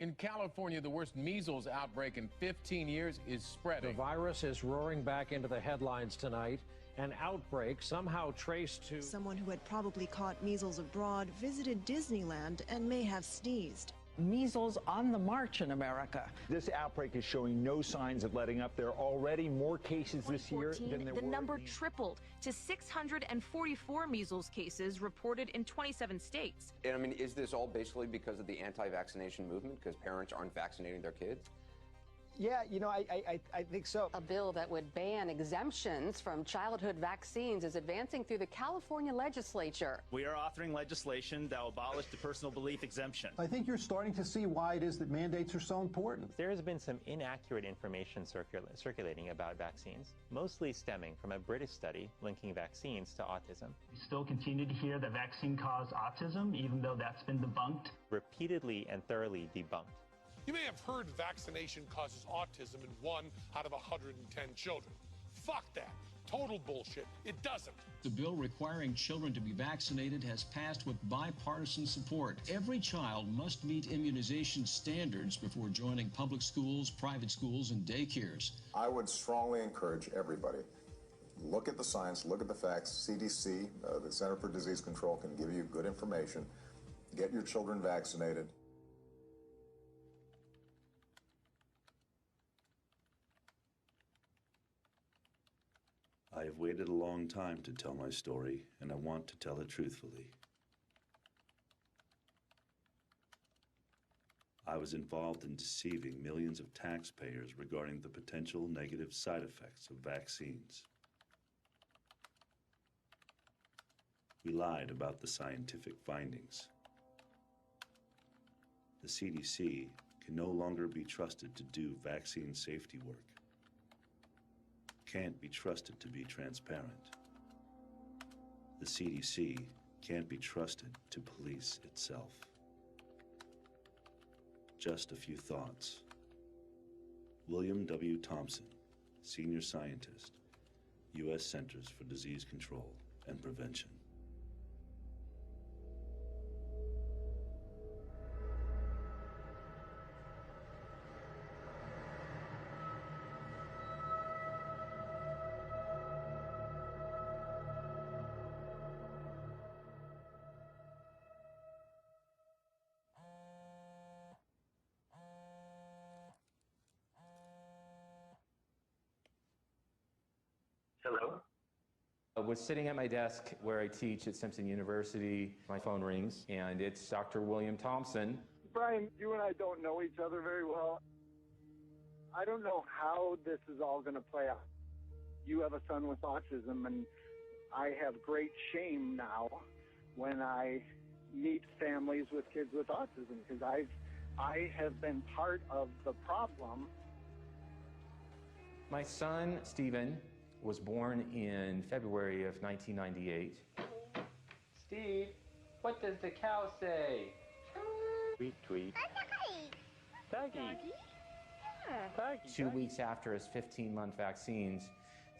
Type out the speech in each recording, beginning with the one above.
In California, the worst measles outbreak in 15 years is spreading. The virus is roaring back into the headlines tonight. An outbreak somehow traced to someone who had probably caught measles abroad visited Disneyland and may have sneezed. Measles on the march in America. This outbreak is showing no signs of letting up. There are already more cases this year than there were. The number tripled to 644 measles cases reported in 27 states. And I mean, is this all basically because of the anti-vaccination movement, because parents aren't vaccinating their kids? Yeah, you know, I think so. A bill that would ban exemptions from childhood vaccines is advancing through the California legislature. We are authoring legislation that will abolish the personal belief exemption. I think you're starting to see why it is that mandates are so important. There has been some inaccurate information circulating about vaccines, mostly stemming from a British study linking vaccines to autism. We still continue to hear that vaccine caused autism, even though that's been debunked. Repeatedly and thoroughly debunked. You may have heard vaccination causes autism in 1 out of 110 children. Fuck that. Total bullshit. It doesn't. The bill requiring children to be vaccinated has passed with bipartisan support. Every child must meet immunization standards before joining public schools, private schools, and daycares. I would strongly encourage everybody, look at the science, look at the facts. CDC, the Center for Disease Control, can give you good information. Get your children vaccinated. I have waited a long time to tell my story, and I want to tell it truthfully. I was involved in deceiving millions of taxpayers regarding the potential negative side effects of vaccines. We lied about the scientific findings. The CDC can no longer be trusted to do vaccine safety work. Can't be trusted to be transparent. The CDC can't be trusted to police itself. Just a few thoughts. William W. Thompson, Senior Scientist, U.S. Centers for Disease Control and Prevention. Hello? I was sitting at my desk where I teach at Simpson University. My phone rings, and it's Dr. William Thompson. Brian, you and I don't know each other very well. I don't know how this is all going to play out. You have a son with autism, and I have great shame now when I meet families with kids with autism, because I have been part of the problem. My son, Stephen, was born in February of 1998. Steve, what does the cow say? Tweet, tweet. Doggy. Doggy. 2 weeks after his 15-month vaccines,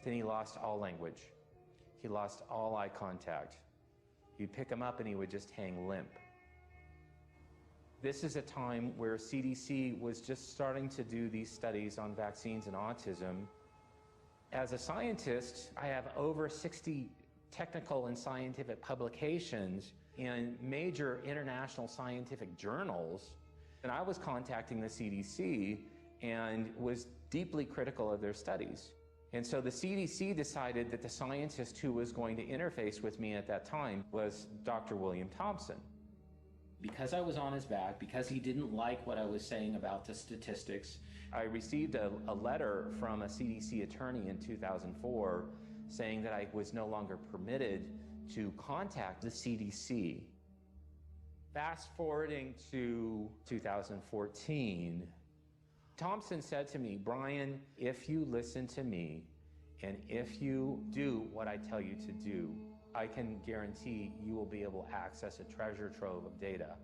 then he lost all language. He lost all eye contact. You'd pick him up and he would just hang limp. This is a time where CDC was just starting to do these studies on vaccines and autism. As a scientist, I have over 60 technical and scientific publications in major international scientific journals. And I was contacting the CDC and was deeply critical of their studies. And so the CDC decided that the scientist who was going to interface with me at that time was Dr. William Thompson. Because I was on his back, because he didn't like what I was saying about the statistics, I received a letter from a CDC attorney in 2004 saying that I was no longer permitted to contact the CDC. Fast forwarding to 2014, Thompson said to me, Brian, if you listen to me and if you do what I tell you to do, I can guarantee you will be able to access a treasure trove of data,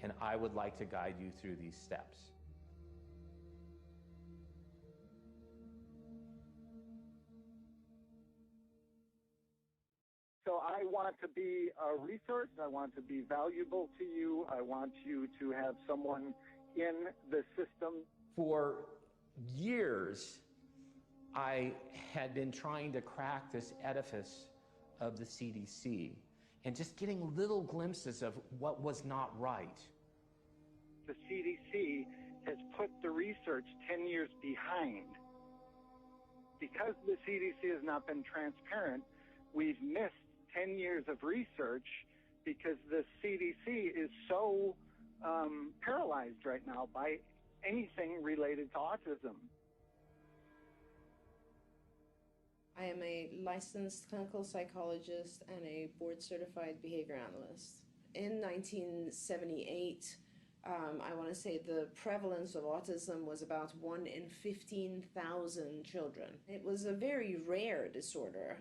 and I would like to guide you through these steps. So I want to be a resource. I want to be valuable to you. I want you to have someone in the system? For years, I had been trying to crack this edifice of the CDC and just getting little glimpses of what was not right. The CDC has put the research 10 years behind. Because the CDC has not been transparent, we've missed 10 years of research because the CDC is so paralyzed right now by anything related to autism. I am a licensed clinical psychologist and a board-certified behavior analyst. In 1978, I want to say the prevalence of autism was about 1 in 15,000 children. It was a very rare disorder.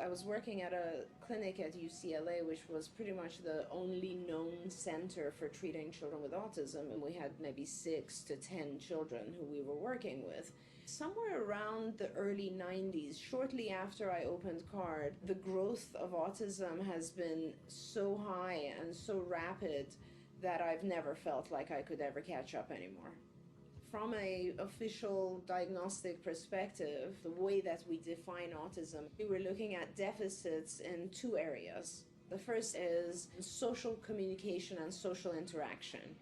I was working at a clinic at UCLA, which was pretty much the only known center for treating children with autism, and we had maybe 6 to 10 children who we were working with. Somewhere around the early 90s, shortly after I opened CARD, the growth of autism has been so high and so rapid that I've never felt like I could ever catch up anymore. From an official diagnostic perspective, the way that we define autism, we were looking at deficits in 2 areas. The first is social communication and social interaction.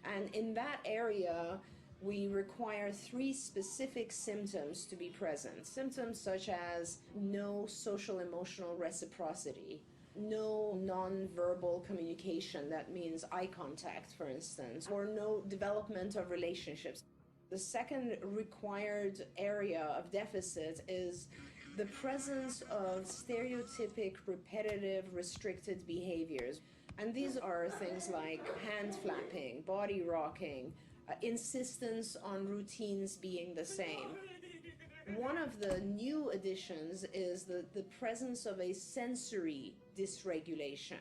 And in that area, we require 3 specific symptoms to be present. Symptoms such as no social emotional reciprocity, no non-verbal communication, that means eye contact, for instance, or no development of relationships. The second required area of deficit is the presence of stereotypic, repetitive, restricted behaviors. And these are things like hand flapping, body rocking, insistence on routines being the same. One of the new additions is the presence of a sensory dysregulation.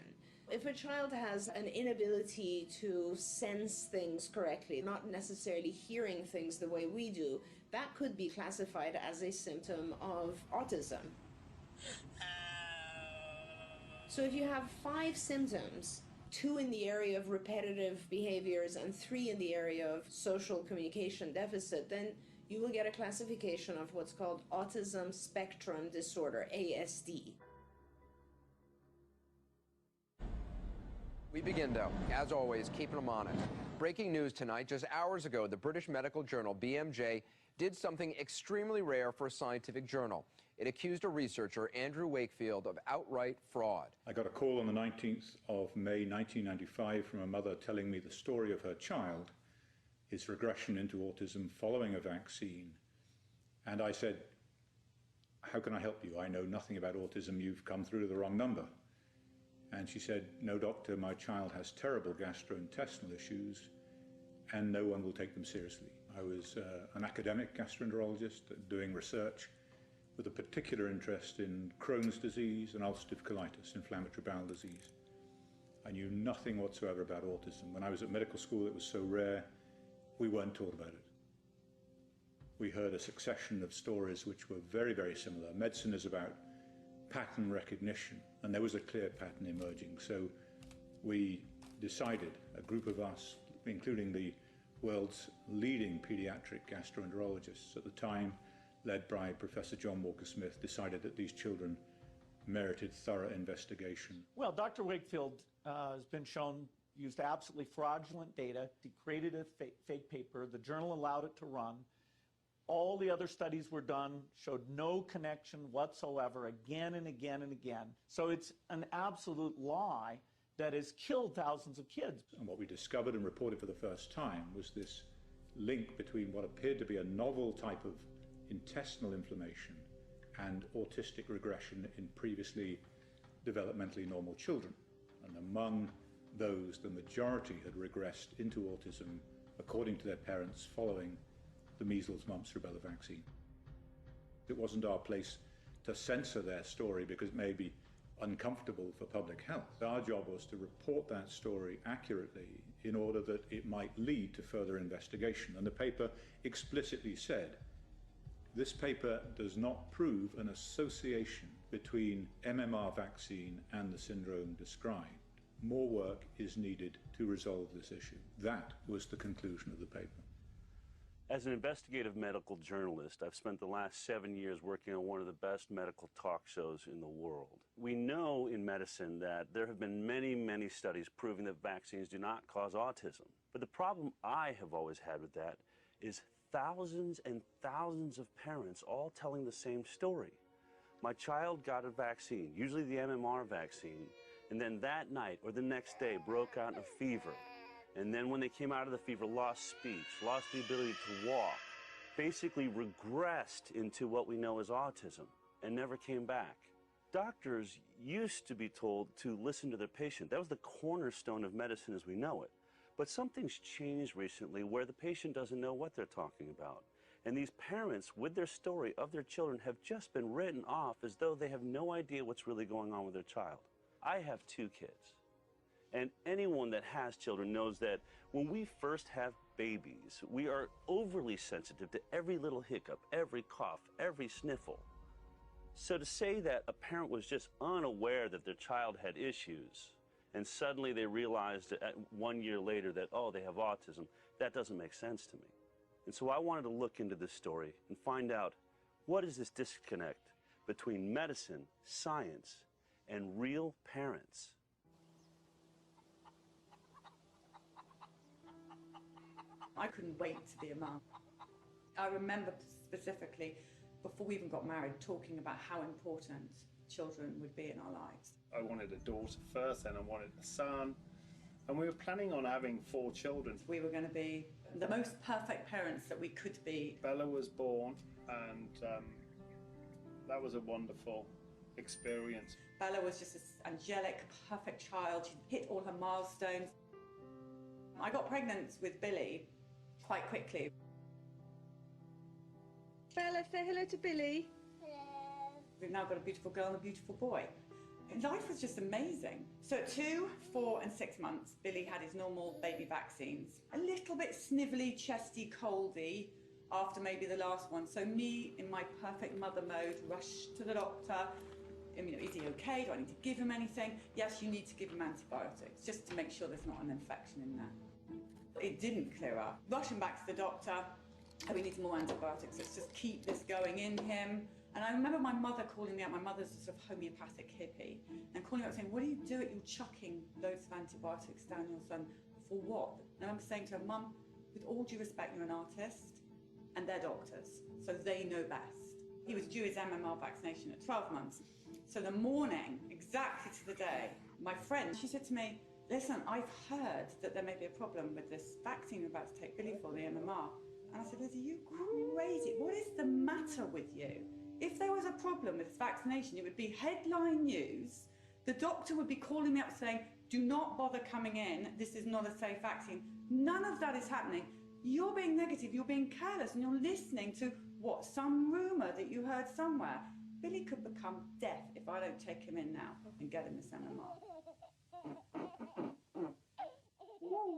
If a child has an inability to sense things correctly, not necessarily hearing things the way we do, that could be classified as a symptom of autism. So if you have 5 symptoms, 2 in the area of repetitive behaviors and 3 in the area of social communication deficit, then you will get a classification of what's called autism spectrum disorder, ASD. We begin, though, as always, keeping them honest. Breaking news tonight, just hours ago, the British medical journal BMJ did something extremely rare for a scientific journal. It accused a researcher, Andrew Wakefield, of outright fraud. I got a call on the 19th of May 1995 from a mother telling me the story of her child, his regression into autism following a vaccine. And I said, how can I help you? I know nothing about autism. You've come through to the wrong number. And she said, no, doctor, my child has terrible gastrointestinal issues and no one will take them seriously. I was an academic gastroenterologist doing research with a particular interest in Crohn's disease and ulcerative colitis, inflammatory bowel disease. I knew nothing whatsoever about autism. When I was at medical school, it was so rare, we weren't taught about it. We heard a succession of stories which were very, very similar. Medicine is about pattern recognition, and there was a clear pattern emerging. So we decided, a group of us, including the world's leading pediatric gastroenterologists at the time, led by Professor John Walker-Smith, decided that these children merited thorough investigation. Well, Dr. Wakefield has been shown used absolutely fraudulent data. He created a fake paper. The journal allowed it to run. All the other studies were done, showed no connection whatsoever, again and again and again. So it's an absolute lie that has killed thousands of kids. And what we discovered and reported for the first time was this link between what appeared to be a novel type of intestinal inflammation and autistic regression in previously developmentally normal children. And among those, the majority had regressed into autism, according to their parents, following the measles, mumps, rubella vaccine. It wasn't our place to censor their story because it may be uncomfortable for public health. Our job was to report that story accurately in order that it might lead to further investigation. And the paper explicitly said, this paper does not prove an association between MMR vaccine and the syndrome described. more work is needed to resolve this issue. That was the conclusion of the paper. As an investigative medical journalist, I've spent the last 7 years working on one of the best medical talk shows in the world. We know in medicine that there have been many, many studies proving that vaccines do not cause autism. But the problem I have always had with that is thousands and thousands of parents all telling the same story. My child got a vaccine, usually the MMR vaccine, and then that night or the next day broke out in a fever. And then when they came out of the fever, lost speech, lost the ability to walk, basically regressed into what we know as autism and never came back. Doctors used to be told to listen to their patient. That was the cornerstone of medicine as we know it. But something's changed recently where the patient doesn't know what they're talking about. And these parents, with their story of their children, have just been written off as though they have no idea what's really going on with their child. I have 2 kids. And anyone that has children knows that when we first have babies, we are overly sensitive to every little hiccup, every cough, every sniffle. So to say that a parent was just unaware that their child had issues, and suddenly they realized that 1 year later that, oh, they have autism, that doesn't make sense to me. And so I wanted to look into this story and find out, what is this disconnect between medicine, science, and real parents? I couldn't wait to be a mum. I remember specifically, before we even got married, talking about how important children would be in our lives. I wanted a daughter first, then I wanted a son, and we were planning on having 4 children. We were going to be the most perfect parents that we could be. Bella was born, and that was a wonderful experience. Bella was just this angelic, perfect child. She hit all her milestones. I got pregnant with Billy quite quickly. Bella, say hello to Billy. Hello. We've now got a beautiful girl and a beautiful boy. And life was just amazing. So at 2, 4 and 6 months, Billy had his normal baby vaccines. A little bit snivelly, chesty, coldy after maybe the last one. So me, in my perfect mother mode, rushed to the doctor. Is he okay? Do I need to give him anything? Yes, you need to give him antibiotics, just to make sure there's not an infection in there. It didn't clear up. Rushing back to the doctor, we need more antibiotics. Let's just keep this going in him. And I remember my mother calling me out. My mother's a sort of homeopathic hippie. And calling me out saying, what do you do? You're chucking loads of antibiotics down your son. For what? And I remember saying to her, Mum, with all due respect, you're an artist and they're doctors, so they know best. He was due his MMR vaccination at 12 months. So the morning, exactly to the day, my friend, she said to me, listen, I've heard that there may be a problem with this vaccine we're about to take Billy for, the MMR. And I said, Liz, are you crazy? What is the matter with you? If there was a problem with this vaccination, it would be headline news. The doctor would be calling me up saying, do not bother coming in. This is not a safe vaccine. None of that is happening. You're being negative, you're being careless, and you're listening to what, some rumour that you heard somewhere. Billy could become deaf if I don't take him in now and get him this MMR.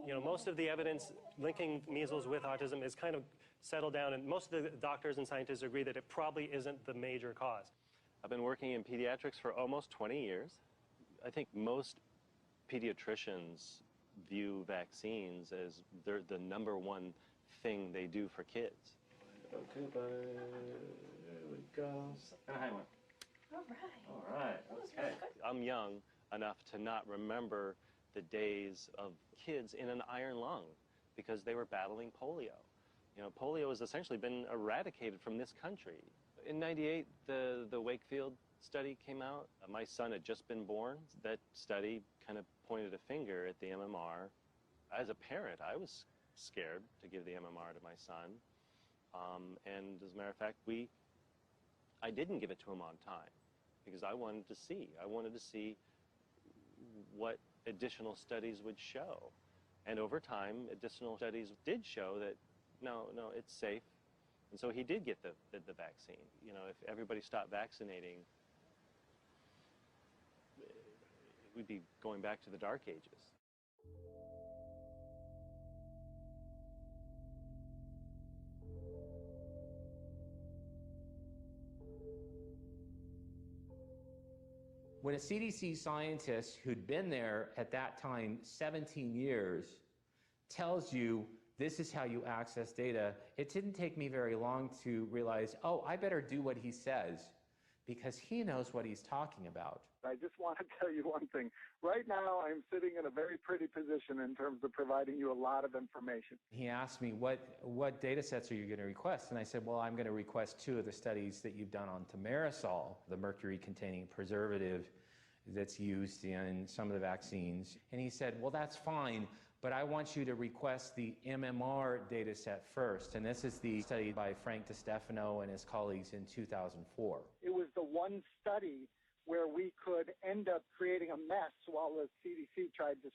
You know, most of the evidence linking measles with autism is kind of settled down, and most of the doctors and scientists agree that it probably isn't the major cause. I've been working in pediatrics for almost 20 years. I think most pediatricians view vaccines as they're the #1 thing they do for kids. Okay, buddy. There we go. And a high one. All right. All right. Okay. I'm young enough to not remember the days of kids in an iron lung because they were battling polio. You know, polio has essentially been eradicated from this country. In '98, the Wakefield study came out. My son had just been born. That study kind of pointed a finger at the MMR. As a parent, I was scared to give the MMR to my son. And as a matter of fact, I didn't give it to him on time because I wanted to see what additional studies would show. And over time, additional studies did show that, no, it's safe. And so he did get the vaccine. You know, if everybody stopped vaccinating, we'd be going back to the dark ages. When a CDC scientist who'd been there at that time 17 years tells you this is how you access data, it didn't take me very long to realize, oh, I better do what he says because he knows what he's talking about. I just want to tell you one thing. Right now, I'm sitting in a very pretty position in terms of providing you a lot of information. He asked me, what data sets are you going to request? And I said, well, I'm going to request 2 of the studies that you've done on thimerosal, the mercury-containing preservative that's used in some of the vaccines. And he said, well, that's fine, but I want you to request the MMR data set first. And this is the study by Frank DiStefano and his colleagues in 2004. It was the one study where we could end up creating a mess while the CDC tried to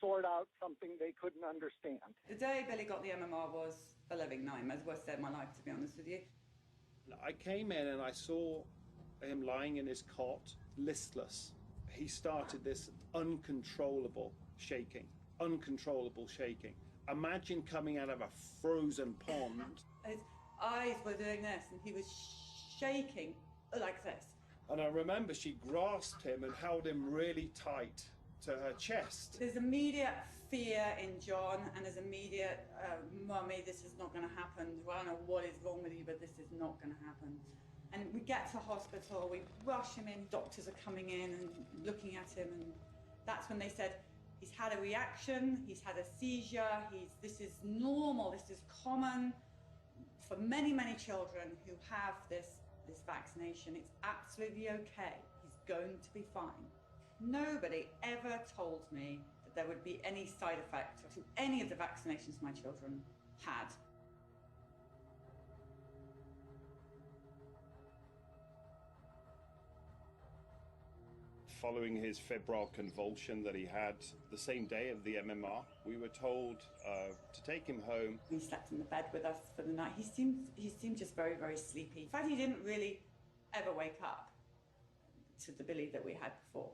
sort out something they couldn't understand. The day Billy got the MMR was a living nightmare. It was the worst day of my life, to be honest with you. I came in and I saw him lying in his cot, listless. He started this uncontrollable shaking. Imagine coming out of a frozen pond. His eyes were doing this and he was shaking like this. And I remember she grasped him and held him really tight to her chest. There's immediate fear in John and there's immediate, Mummy, this is not going to happen. I don't know what is wrong with you, but this is not going to happen. And we get to hospital, we rush him in, doctors are coming in and looking at him, and that's when they said, he's had a reaction, he's had a seizure, this is normal, this is common for many, many children who have this vaccination. It's absolutely okay. He's going to be fine. Nobody ever told me that there would be any side effect to any of the vaccinations my children had. Following his febrile convulsion that he had the same day of the MMR, we were told to take him home. He slept in the bed with us for the night. He seemed just very, very sleepy. In fact, he didn't really ever wake up to the Billy that we had before.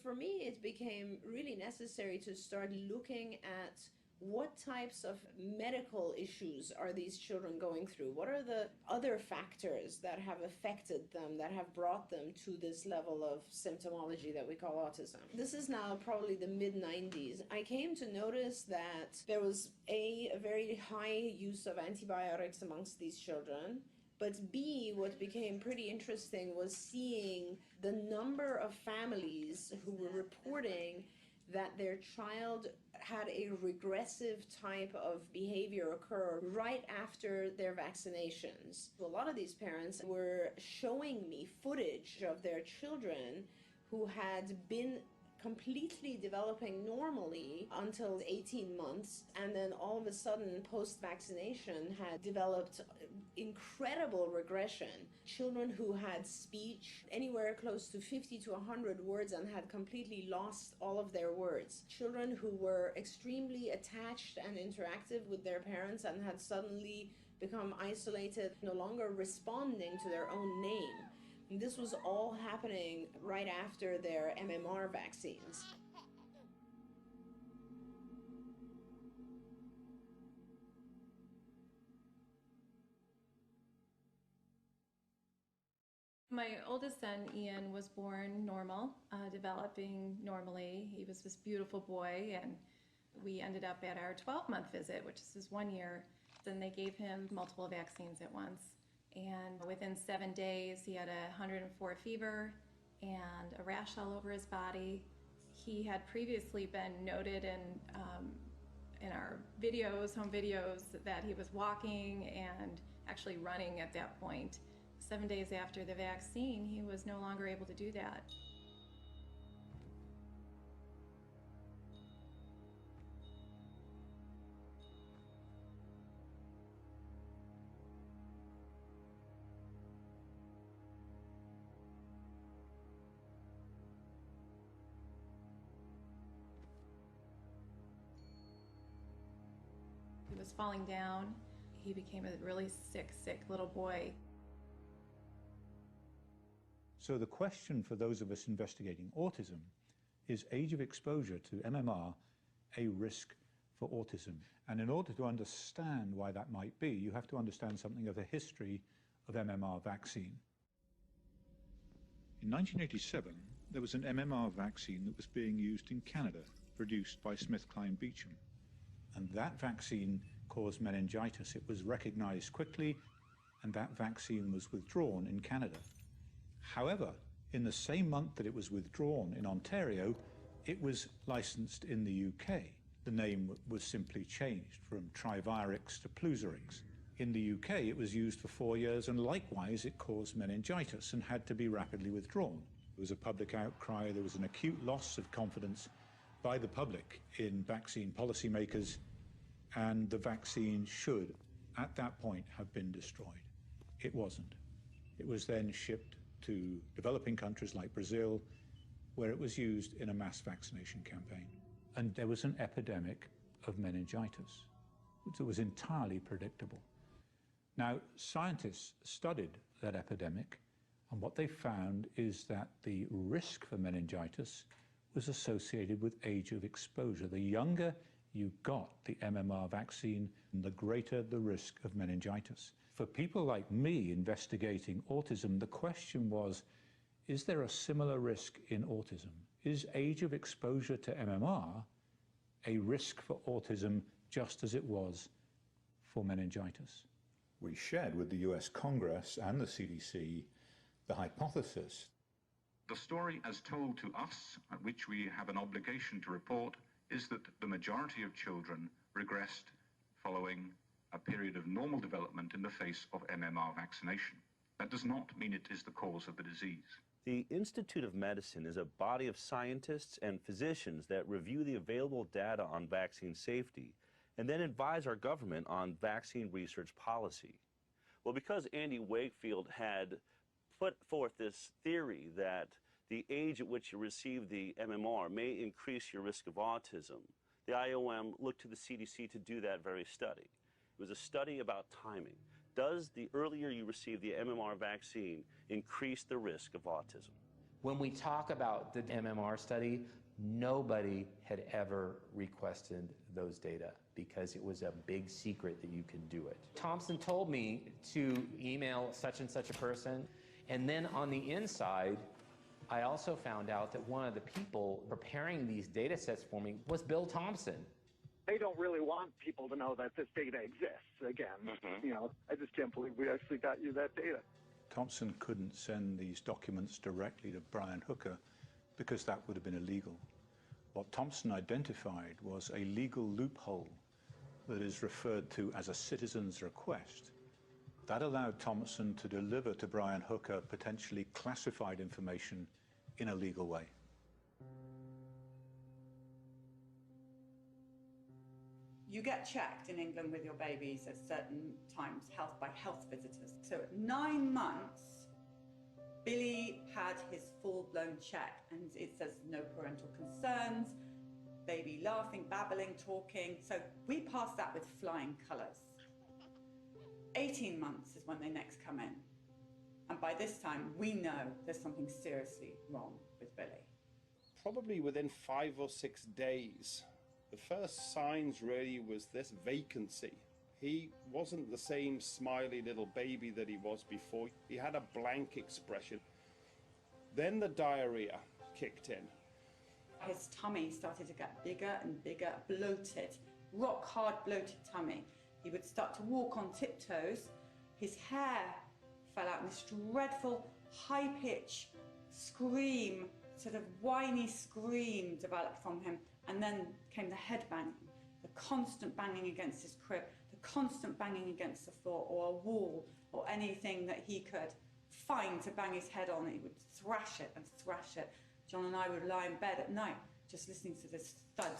For me, it became really necessary to start looking at what types of medical issues are these children going through? What are the other factors that have affected them, that have brought them to this level of symptomology that we call autism? This is now probably the mid-90s. I came to notice that there was a very high use of antibiotics amongst these children, but B, what became pretty interesting was seeing the number of families who were reporting that their child had a regressive type of behavior occur right after their vaccinations. A lot of these parents were showing me footage of their children who had been completely developing normally until 18 months, and then all of a sudden post-vaccination had developed incredible regression. Children who had speech anywhere close to 50 to 100 words and had completely lost all of their words. Children who were extremely attached and interactive with their parents and had suddenly become isolated, no longer responding to their own name. And this was all happening right after their MMR vaccines. My oldest son, Ian, was born normal, developing normally. He was this beautiful boy, and we ended up at our 12-month visit, which is his 1 year. Then they gave him multiple vaccines at once. And within 7 days, he had 104 fever and a rash all over his body. He had previously been noted in our videos, home videos, that he was walking and actually running at that point. 7 days after the vaccine, he was no longer able to do that. He was falling down. He became a really sick little boy. So the question for those of us investigating autism is age of exposure to MMR a risk for autism? And in order to understand why that might be, you have to understand something of the history of MMR vaccine. In 1987, there was an MMR vaccine that was being used in Canada, produced by SmithKline Beecham. And that vaccine caused meningitis. It was recognized quickly, and that vaccine was withdrawn in Canada. However, in the same month that it was withdrawn in Ontario, it was licensed in the UK. The name was simply changed from Trivirix to Pluzarix. In the UK, it was used for 4 years, and likewise, it caused meningitis and had to be rapidly withdrawn. There was a public outcry. There was an acute loss of confidence by the public in vaccine policymakers, and the vaccine should, at that point, have been destroyed. It wasn't. It was then shipped to developing countries like Brazil, where it was used in a mass vaccination campaign. And there was an epidemic of meningitis, which was entirely predictable. Now, scientists studied that epidemic, and what they found is that the risk for meningitis was associated with age of exposure. The younger you got the MMR vaccine, the greater the risk of meningitis. For people like me investigating autism, the question was, is there a similar risk in autism? Is age of exposure to MMR a risk for autism just as it was for meningitis? We shared with the US Congress and the CDC the hypothesis. The story as told to us, which we have an obligation to report, is that the majority of children regressed following a period of normal development in the face of MMR vaccination. That does not mean it is the cause of the disease. The Institute of Medicine is a body of scientists and physicians that review the available data on vaccine safety and then advise our government on vaccine research policy. Well, because Andy Wakefield had put forth this theory that the age at which you receive the MMR may increase your risk of autism, the IOM looked to the CDC to do that very study. It was a study about timing. Does the earlier you receive the MMR vaccine increase the risk of autism? When we talk about the MMR study, nobody had ever requested those data because it was a big secret that you could do it. Thompson told me to email such and such a person, and then on the inside, I also found out that one of the people preparing these data sets for me was Bill Thompson. They don't really want people to know that this data exists. Again, you know, I just can't believe we actually got you that data. Thompson couldn't send these documents directly to Brian Hooker because that would have been illegal. What Thompson identified was a legal loophole that is referred to as a citizen's request. That allowed Thompson to deliver to Brian Hooker potentially classified information in a legal way. You get checked in England with your babies at certain times, by health visitors. So at 9 months, Billy had his full-blown check, and it says no parental concerns, baby laughing, babbling, talking. So we passed that with flying colours. 18 months is when they next come in. And by this time, we know there's something seriously wrong with Billy. Probably within 5 or 6 days, the first signs really was this vacancy. He wasn't the same smiley little baby that he was before. He had a blank expression. Then the diarrhea kicked in. His tummy started to get bigger and bigger, bloated, rock hard bloated tummy. He would start to walk on tiptoes. His hair fell out, and this dreadful high-pitched scream, sort of whiny scream developed from him. And then came the head banging, the constant banging against his crib, the constant banging against the floor or a wall or anything that he could find to bang his head on. He would thrash it and thrash it. John and I would lie in bed at night just listening to this thud,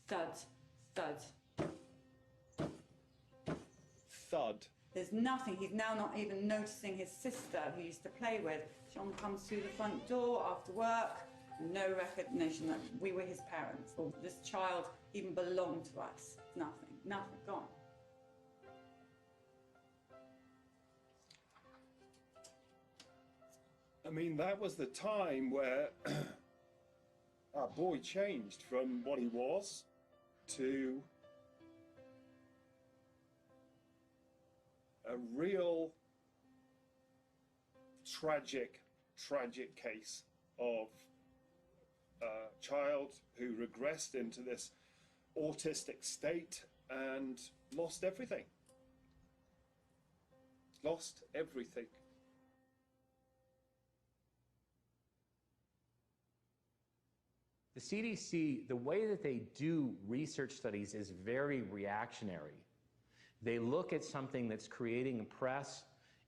thud, thud. Thud. There's nothing. He's now not even noticing his sister who he used to play with. John comes through the front door after work. No recognition that we were his parents or this child even belonged to us. Nothing, nothing, gone. I mean, that was the time where our boy changed from what he was to a real tragic, tragic case of a child who regressed into this autistic state and lost everything. Lost everything. The CDC, the way that they do research studies is very reactionary. They look at something that's creating a press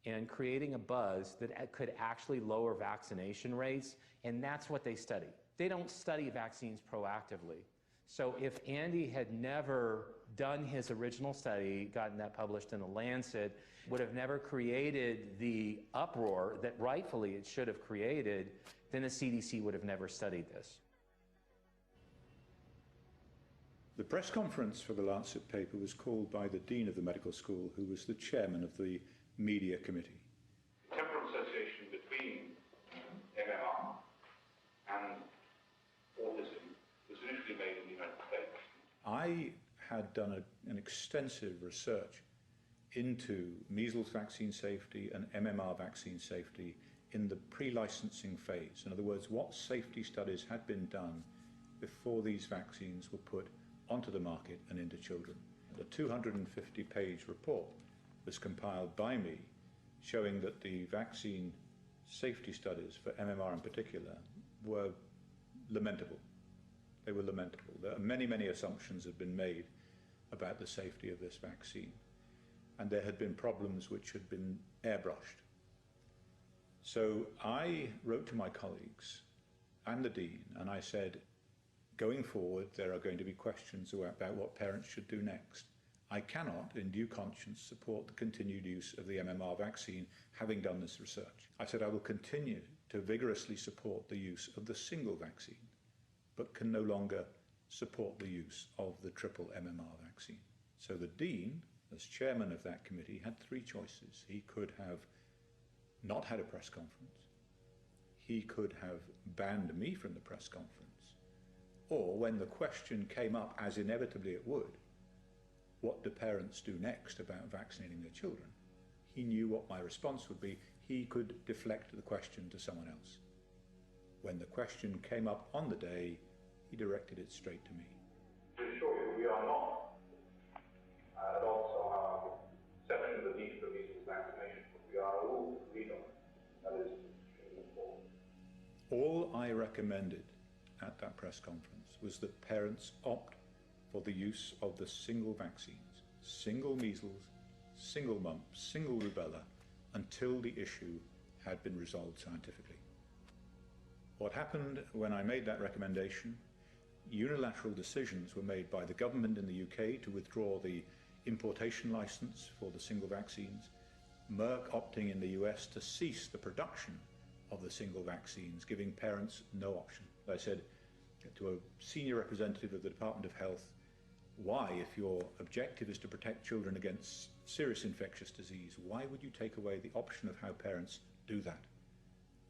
and creating a buzz that could actually lower vaccination rates, and that's what they study. They don't study vaccines proactively. So if Andy had never done his original study, gotten that published in The Lancet, would have never created the uproar that rightfully it should have created, then the CDC would have never studied this. The press conference for the Lancet paper was called by the Dean of the medical school, who was the chairman of the media committee. The temporal association between MMR and autism was initially made in the United States. I had done an extensive research into measles vaccine safety and MMR vaccine safety in the pre-licensing phase. In other words, what safety studies had been done before these vaccines were put onto the market and into children. A 250-page report was compiled by me showing that the vaccine safety studies for MMR in particular were lamentable. They were lamentable. There are many, many assumptions had been made about the safety of this vaccine, and there had been problems which had been airbrushed. So I wrote to my colleagues and the Dean, and I said, going forward, there are going to be questions about what parents should do next. I cannot, in due conscience, support the continued use of the MMR vaccine, having done this research. I said I will continue to vigorously support the use of the single vaccine, but can no longer support the use of the triple MMR vaccine. So the Dean, as chairman of that committee, had three choices. He could have not had a press conference. He could have banned me from the press conference. Or when the question came up, as inevitably it would, what do parents do next about vaccinating their children? He knew what my response would be. He could deflect the question to someone else. When the question came up on the day, he directed it straight to me. To assure you, we are not at all accepting the need for measles vaccination, but we are all agreed on it. That is important. All I recommended at that press conference was that parents opt for the use of the single vaccines, single measles, single mumps, single rubella, until the issue had been resolved scientifically. What happened when I made that recommendation, unilateral decisions were made by the government in the UK to withdraw the importation license for the single vaccines, Merck opting in the US to cease the production of the single vaccines, giving parents no option. I said to a senior representative of the Department of Health, why, if your objective is to protect children against serious infectious disease, why would you take away the option of how parents do that?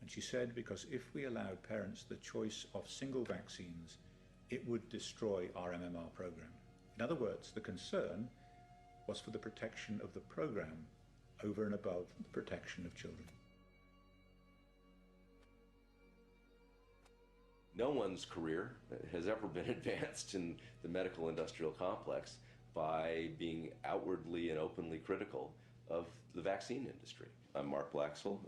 And she said, because if we allowed parents the choice of single vaccines, it would destroy our MMR program. In other words, the concern was for the protection of the program over and above the protection of children. No one's career has ever been advanced in the medical industrial complex by being outwardly and openly critical of the vaccine industry. I'm Mark Blaxell,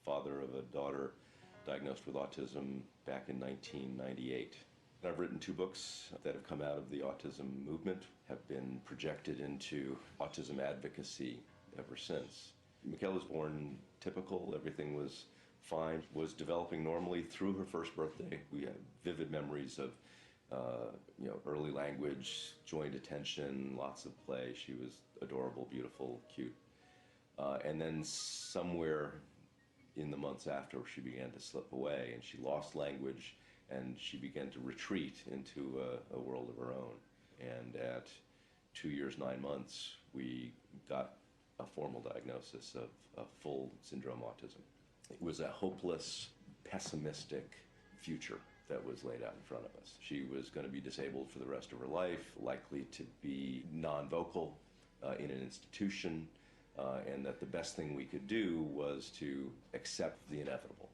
father of a daughter diagnosed with autism back in 1998. I've written 2 books that have come out of the autism movement, have been projected into autism advocacy ever since. Michaela was born typical, everything was fine, was developing normally through her first birthday. We have vivid memories of early language, joint attention, lots of play. She was adorable, beautiful, cute. And then somewhere in the months after, she began to slip away and she lost language and she began to retreat into a world of her own. And at 2 years, 9 months, we got a formal diagnosis of full syndrome autism. It was a hopeless, pessimistic future that was laid out in front of us. She was going to be disabled for the rest of her life, likely to be non-vocal in an institution, and that the best thing we could do was to accept the inevitable.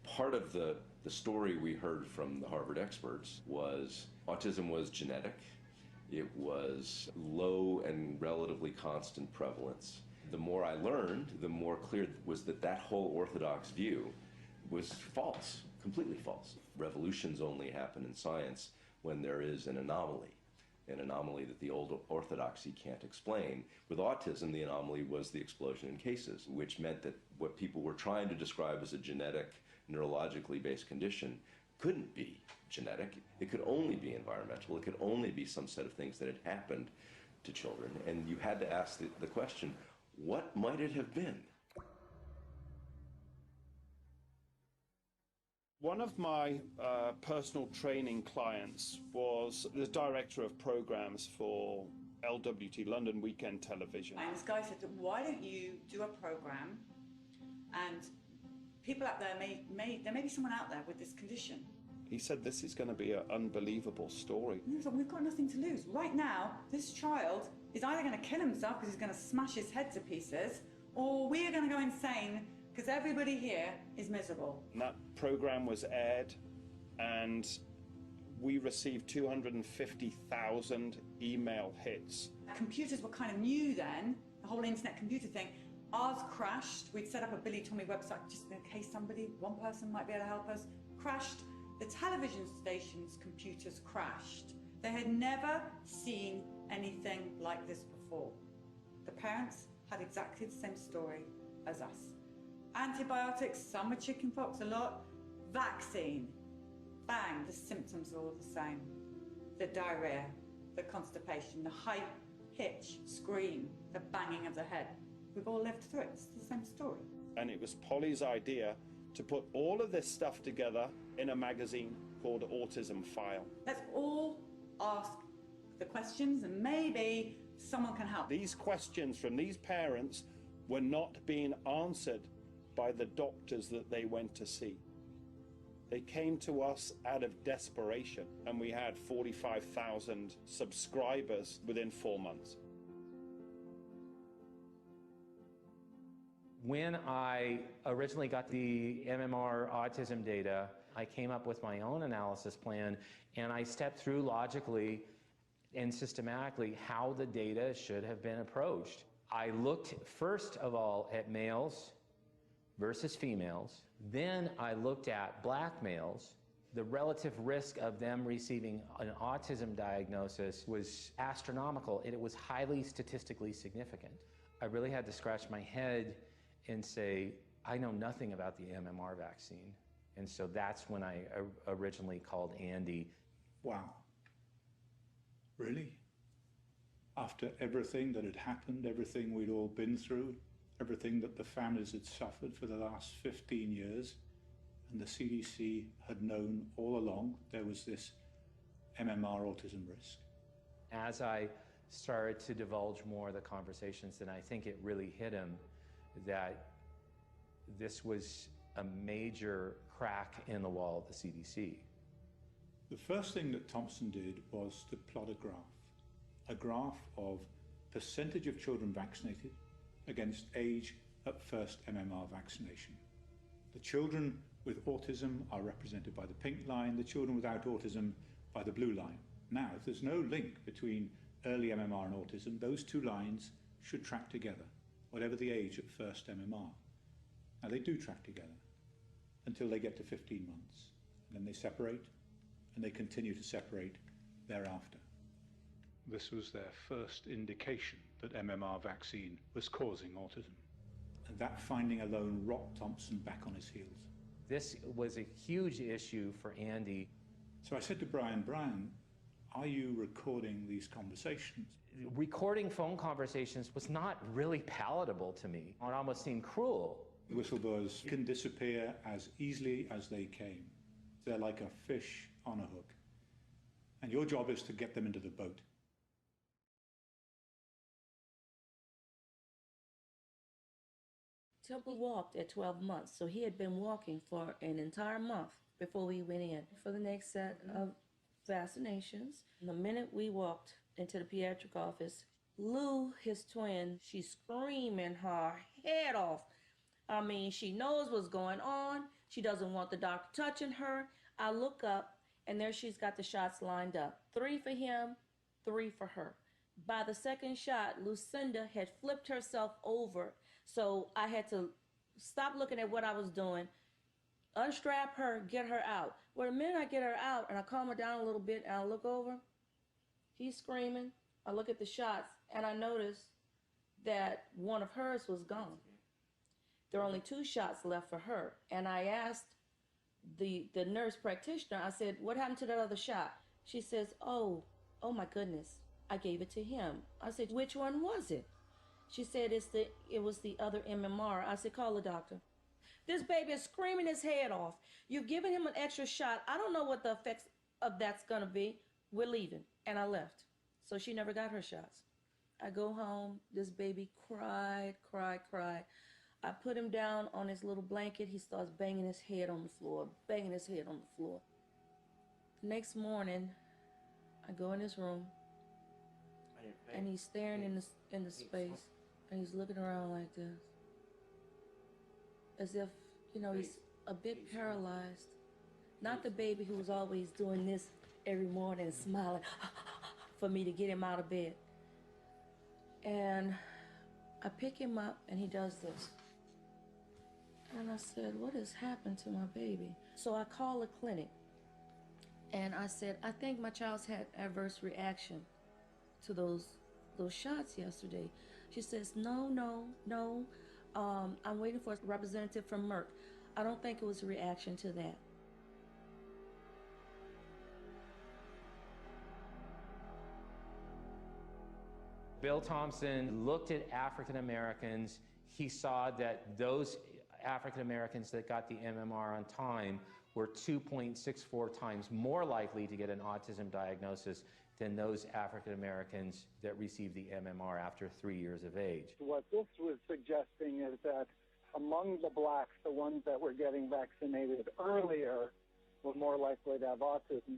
Part of the story we heard from the Harvard experts was autism was genetic. It was low and relatively constant prevalence. The more I learned, the more clear it was that that whole orthodox view was false, completely false. Revolutions only happen in science when there is an anomaly that the old orthodoxy can't explain. With autism, the anomaly was the explosion in cases, which meant that what people were trying to describe as a genetic, neurologically based condition couldn't be genetic. It could only be environmental. It could only be some set of things that had happened to children. And you had to ask the question, what might it have been? One of my personal training clients was the director of programs for LWT, London Weekend Television. And this guy said, why don't you do a program, and people out there there may be someone out there with this condition. He said, this is going to be an unbelievable story. So we've got nothing to lose. Right now, this child is either going to kill himself because he's going to smash his head to pieces, or we are going to go insane because everybody here is miserable. And that program was aired, and we received 250,000 email hits. Computers were kind of new then, the whole internet computer thing. Ours crashed. We'd set up a Billy Tommy website just in case one person might be able to help us. Crashed. The television station's computers crashed. They had never seen anything like this before. The parents had exactly the same story as us. Antibiotics, some with chickenpox, a lot. Vaccine, bang, the symptoms are all the same. The diarrhea, the constipation, the high-pitched scream, the banging of the head. We've all lived through it. It's the same story. And it was Polly's idea to put all of this stuff together in a magazine called Autism File. Let's all ask the questions and maybe someone can help. These questions from these parents were not being answered by the doctors that they went to see. They came to us out of desperation, and we had 45,000 subscribers within 4 months. When I originally got the MMR autism data, I came up with my own analysis plan, and I stepped through logically and systematically how the data should have been approached. I looked first of all at males versus females. Then I looked at black males. The relative risk of them receiving an autism diagnosis was astronomical, and it was highly statistically significant. I really had to scratch my head and say, I know nothing about the MMR vaccine. And so that's when I originally called Andy. Wow. Really? After everything that had happened, everything we'd all been through, everything that the families had suffered for the last 15 years, and the CDC had known all along there was this MMR autism risk. As I started to divulge more of the conversations, then I think it really hit him that this was a major crack in the wall of the CDC. The first thing that Thompson did was to plot a graph of percentage of children vaccinated against age at first MMR vaccination. The children with autism are represented by the pink line, the children without autism by the blue line. Now, if there's no link between early MMR and autism, those two lines should track together, whatever the age at first MMR. Now, they do track together until they get to 15 months. Then they separate, and they continue to separate thereafter. This was their first indication that MMR vaccine was causing autism. And that finding alone rocked Thompson back on his heels. This was a huge issue for Andy. So I said to Brian, are you recording these conversations? Recording phone conversations was not really palatable to me. It almost seemed cruel. Whistleblowers can disappear as easily as they came. They're like a fish on a hook. And your job is to get them into the boat. Temple walked at 12 months, so he had been walking for an entire month before we went in for the next set of vaccinations. The minute we walked into the pediatric office, Lou, his twin, she's screaming her head off. I mean, she knows what's going on. She doesn't want the doctor touching her. I look up, and there she's got the shots lined up. 3 for him, 3 for her. By the second shot, Lucinda had flipped herself over, so I had to stop looking at what I was doing, unstrap her, get her out. Well, the minute I get her out and I calm her down a little bit and I look over, he's screaming. I look at the shots and I notice that one of hers was gone. There are only 2 shots left for her. And I asked the nurse practitioner, I said, what happened to that other shot? She says, oh my goodness, I gave it to him. I said, which one was it? She said, it was the other MMR. I said, call the doctor. This baby is screaming his head off. You've given him an extra shot. I don't know what the effects of that's gonna be. We're leaving. And I left. So she never got her shots. I go home, this baby cried. I put him down on his little blanket. He starts banging his head on the floor. The next morning, I go in his room, and he's staring in the space, and he's looking around like this, as if, he's a bit paralyzed. Not the baby who was always doing this every morning and smiling for me to get him out of bed. And I pick him up, and he does this. And I said, what has happened to my baby? So I call the clinic, and I said, I think my child's had adverse reaction to those shots yesterday. She says, no. I'm waiting for a representative from Merck. I don't think it was a reaction to that. Bill Thompson looked at African Americans. He saw that those African Americans that got the MMR on time were 2.64 times more likely to get an autism diagnosis than those African Americans that received the MMR after 3 years of age. What this was suggesting is that among the blacks, the ones that were getting vaccinated earlier were more likely to have autism.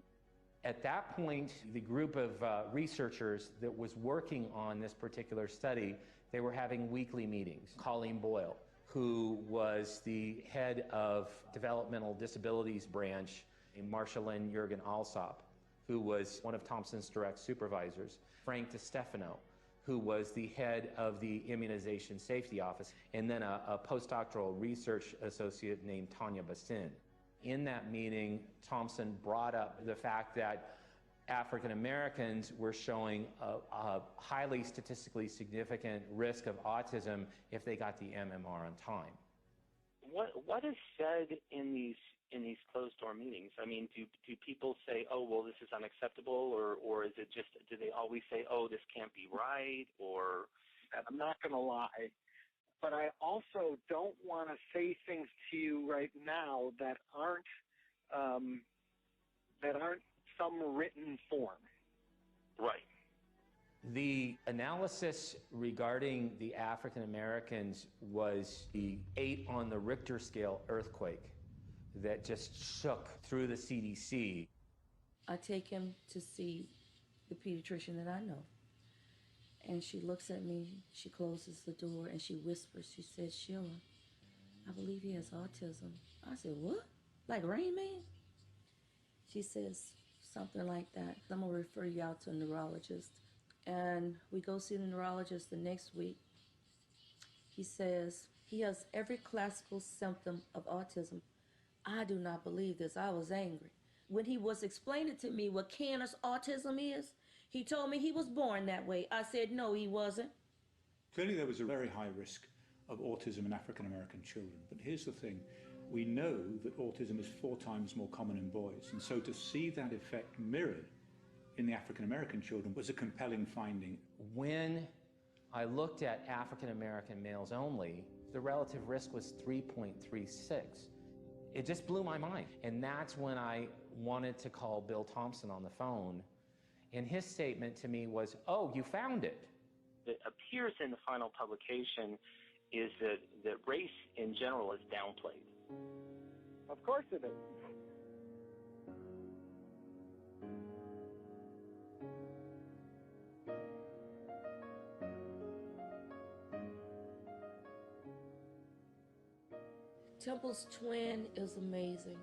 At that point, the group of researchers that was working on this particular study, they were having weekly meetings. Colleen Boyle, who was the head of developmental disabilities branch, and Marshalyn Jurgen Alsop, who was one of Thompson's direct supervisors, Frank DiStefano, who was the head of the immunization safety office, and then a postdoctoral research associate named Tanya Bassin. In that meeting, Thompson brought up the fact that African Americans were showing a highly statistically significant risk of autism if they got the MMR on time. What is said in these closed door meetings? I mean, do people say, oh, well, this is unacceptable, or is it just, do they always say, oh, this can't be right, or? I'm not going to lie, but I also don't want to say things to you right now that aren't some written form. Right. The analysis regarding the African Americans was the 8 on the Richter scale earthquake that just shook through the CDC. I take him to see the pediatrician that I know. And she looks at me, she closes the door, and she whispers, she says, Sheila, I believe he has autism. I said, what? Like Rain Man? She says something like that. I'm gonna refer you out to a neurologist. And we go see the neurologist the next week. He says he has every classical symptom of autism. I do not believe this. I was angry. When he was explaining to me what Canner's autism is, he told me he was born that way. I said, no, he wasn't. Clearly there was a very high risk of autism in African American children. But here's the thing. We know that autism is 4 times more common in boys. And so to see that effect mirrored in the African American children was a compelling finding. When I looked at African American males only, the relative risk was 3.36. It just blew my mind. And that's when I wanted to call Bill Thompson on the phone. And his statement to me was, oh, you found it. It appears in the final publication is that race in general is downplayed. Of course it is. Temple's twin is amazing.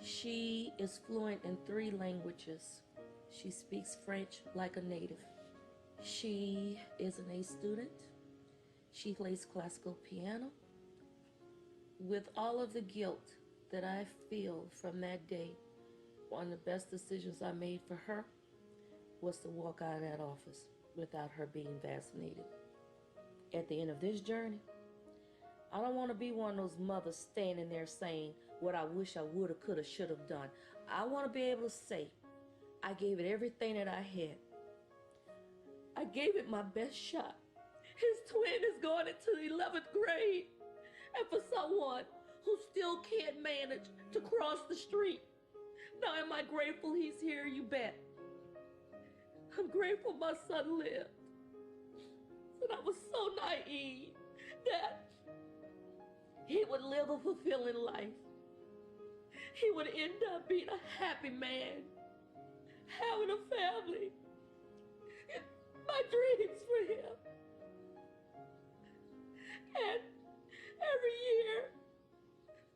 She is fluent in 3 languages. She speaks French like a native. She is an A student. She plays classical piano. With all of the guilt that I feel from that day, one of the best decisions I made for her was to walk out of that office without her being vaccinated. At the end of this journey, I don't want to be one of those mothers standing there saying what I wish I would have, could have, should have done. I want to be able to say, I gave it everything that I had. I gave it my best shot. His twin is going into the 11th grade. And for someone who still can't manage to cross the street, now am I grateful he's here? You bet. I'm grateful my son lived. And I was so naive that he would live a fulfilling life. He would end up being a happy man, having a family. My dreams for him. And every year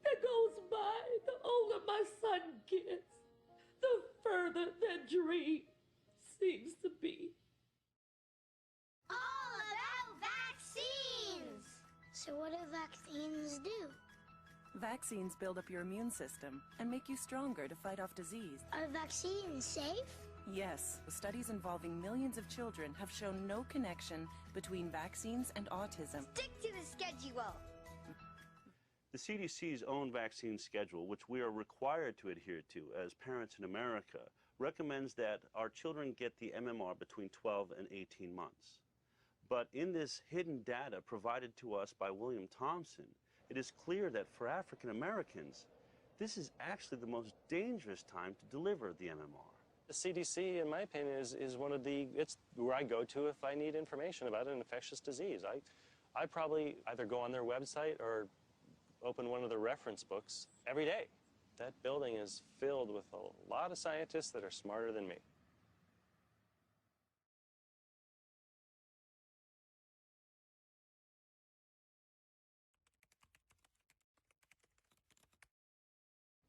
that goes by, the older my son gets, the further that dream seems to be. All about vaccines! So what do vaccines do? Vaccines build up your immune system and make you stronger to fight off disease. Are vaccines safe? Yes, studies involving millions of children have shown no connection between vaccines and autism. Stick to the schedule! The CDC's own vaccine schedule, which we are required to adhere to as parents in America, recommends that our children get the MMR between 12 and 18 months. But in this hidden data provided to us by William Thompson, it is clear that for African Americans, this is actually the most dangerous time to deliver the MMR. The CDC, in my opinion, is one of it's where I go to if I need information about an infectious disease. I probably either go on their website or open one of the reference books every day. That building is filled with a lot of scientists that are smarter than me.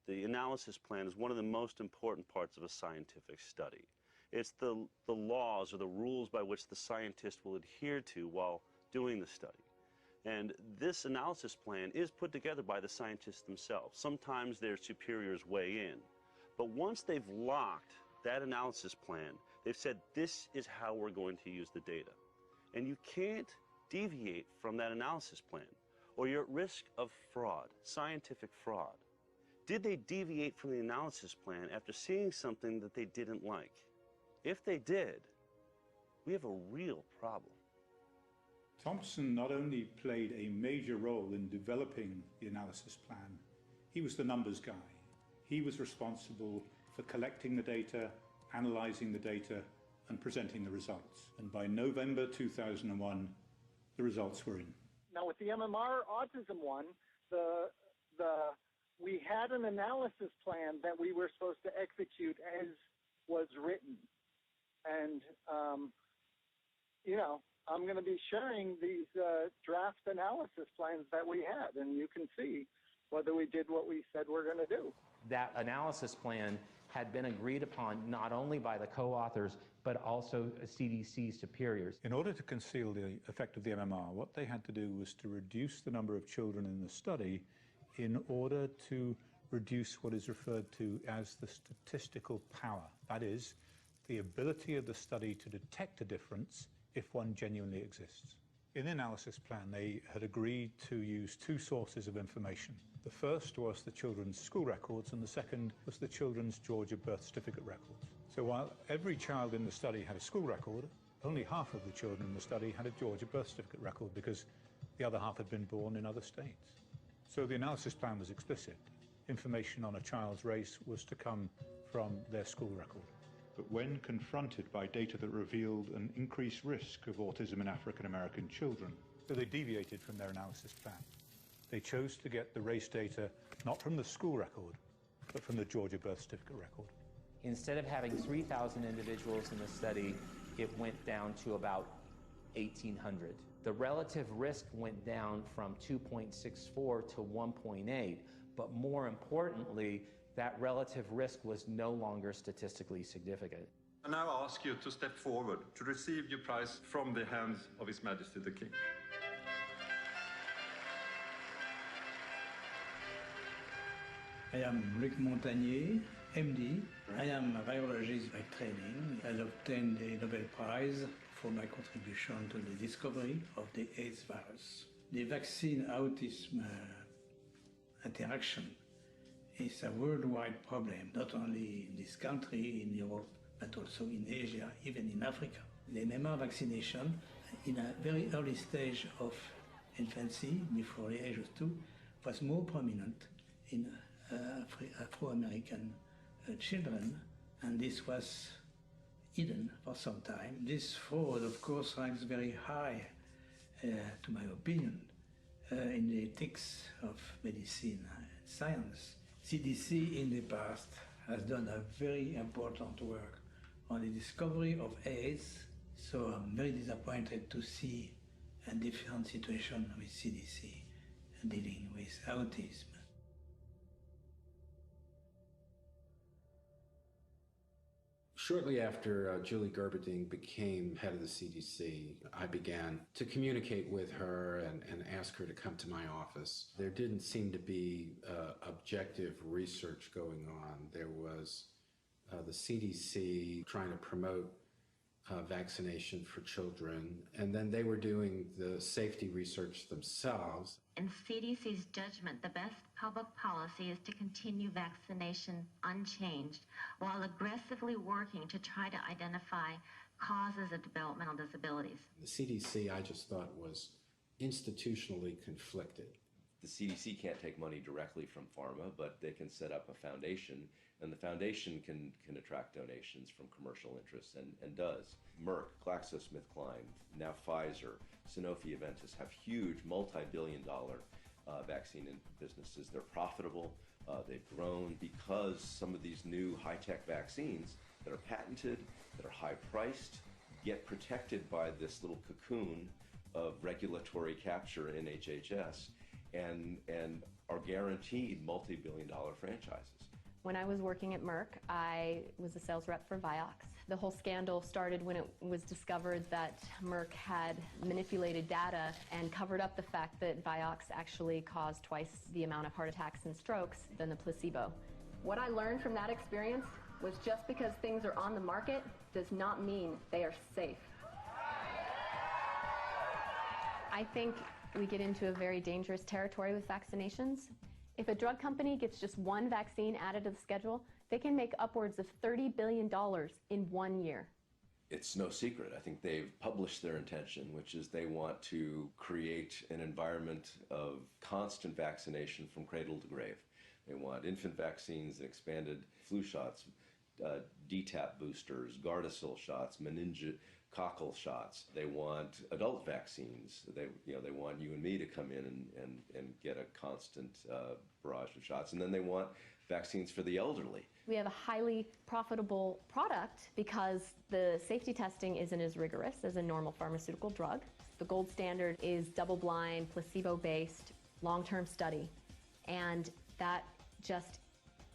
The analysis plan is one of the most important parts of a scientific study. It's the laws or the rules by which the scientist will adhere to while doing the study. And this analysis plan is put together by the scientists themselves. Sometimes their superiors weigh in. But once they've locked that analysis plan, they've said this is how we're going to use the data. And you can't deviate from that analysis plan, or you're at risk of fraud, scientific fraud. Did they deviate from the analysis plan after seeing something that they didn't like? If they did, we have a real problem. Thompson not only played a major role in developing the analysis plan, he was the numbers guy. He was responsible for collecting the data, analyzing the data, and presenting the results. And by November 2001, the results were in. Now with the MMR autism one, we had an analysis plan that we were supposed to execute as was written. And, I'm going to be sharing these draft analysis plans that we had, and you can see whether we did what we said we're going to do. That analysis plan had been agreed upon not only by the co-authors, but also CDC superiors. In order to conceal the effect of the MMR, what they had to do was to reduce the number of children in the study in order to reduce what is referred to as the statistical power. That is, the ability of the study to detect a difference if one genuinely exists. In the analysis plan, they had agreed to use 2 sources of information. The first was the children's school records, and the second was the children's Georgia birth certificate records. So while every child in the study had a school record, only half of the children in the study had a Georgia birth certificate record because the other half had been born in other states. So the analysis plan was explicit. Information on a child's race was to come from their school record. But when confronted by data that revealed an increased risk of autism in African American children, so they deviated from their analysis plan. They chose to get the race data not from the school record, but from the Georgia birth certificate record. Instead of having 3,000 individuals in the study, it went down to about 1,800. the relative risk went down from 2.64 to 1.8, but more importantly, that relative risk was no longer statistically significant. I now ask you to step forward to receive your prize from the hands of His Majesty the King. I am Luc Montagnier, MD. I am a virologist by training. I obtained the Nobel Prize for my contribution to the discovery of the AIDS virus. The vaccine-autism interaction is a worldwide problem, not only in this country, in Europe, but also in Asia, even in Africa. The MMR vaccination, in a very early stage of infancy, before the age of 2, was more prominent in Afro-American children, and this was hidden for some time. This fraud, of course, ranks very high, to my opinion, in the ethics of medicine and science. CDC in the past has done a very important work on the discovery of AIDS, so I'm very disappointed to see a different situation with CDC dealing with autism. Shortly after Julie Gerberding became head of the CDC, I began to communicate with her and ask her to come to my office. There didn't seem to be objective research going on. There was the CDC trying to promote vaccination for children, and then they were doing the safety research themselves. In CDC's judgment, the best public policy is to continue vaccination unchanged while aggressively working to try to identify causes of developmental disabilities. The CDC, I just thought, was institutionally conflicted. The CDC can't take money directly from pharma, but they can set up a foundation, and the foundation can attract donations from commercial interests, and does. Merck, GlaxoSmithKline, now Pfizer, Sanofi, Aventis have huge multi-billion-dollar vaccine businesses. They're profitable. They've grown because some of these new high-tech vaccines that are patented, that are high-priced, get protected by this little cocoon of regulatory capture in HHS, and are guaranteed multi-billion-dollar franchises. When I was working at Merck, I was a sales rep for Vioxx. The whole scandal started when it was discovered that Merck had manipulated data and covered up the fact that Vioxx actually caused twice the amount of heart attacks and strokes than the placebo. What I learned from that experience was just because things are on the market does not mean they are safe. I think we get into a very dangerous territory with vaccinations. If a drug company gets just one vaccine added to the schedule, they can make upwards of $30 billion in 1 year. It's no secret. I think they've published their intention, which is they want to create an environment of constant vaccination from cradle to grave. They want infant vaccines and expanded flu shots, DTaP boosters, Gardasil shots, meningococcal shots. They want adult vaccines. They want you and me to come in and get a constant barrage of shots. And then they want vaccines for the elderly. We have a highly profitable product because the safety testing isn't as rigorous as a normal pharmaceutical drug. The gold standard is double-blind, placebo-based, long-term study. And that just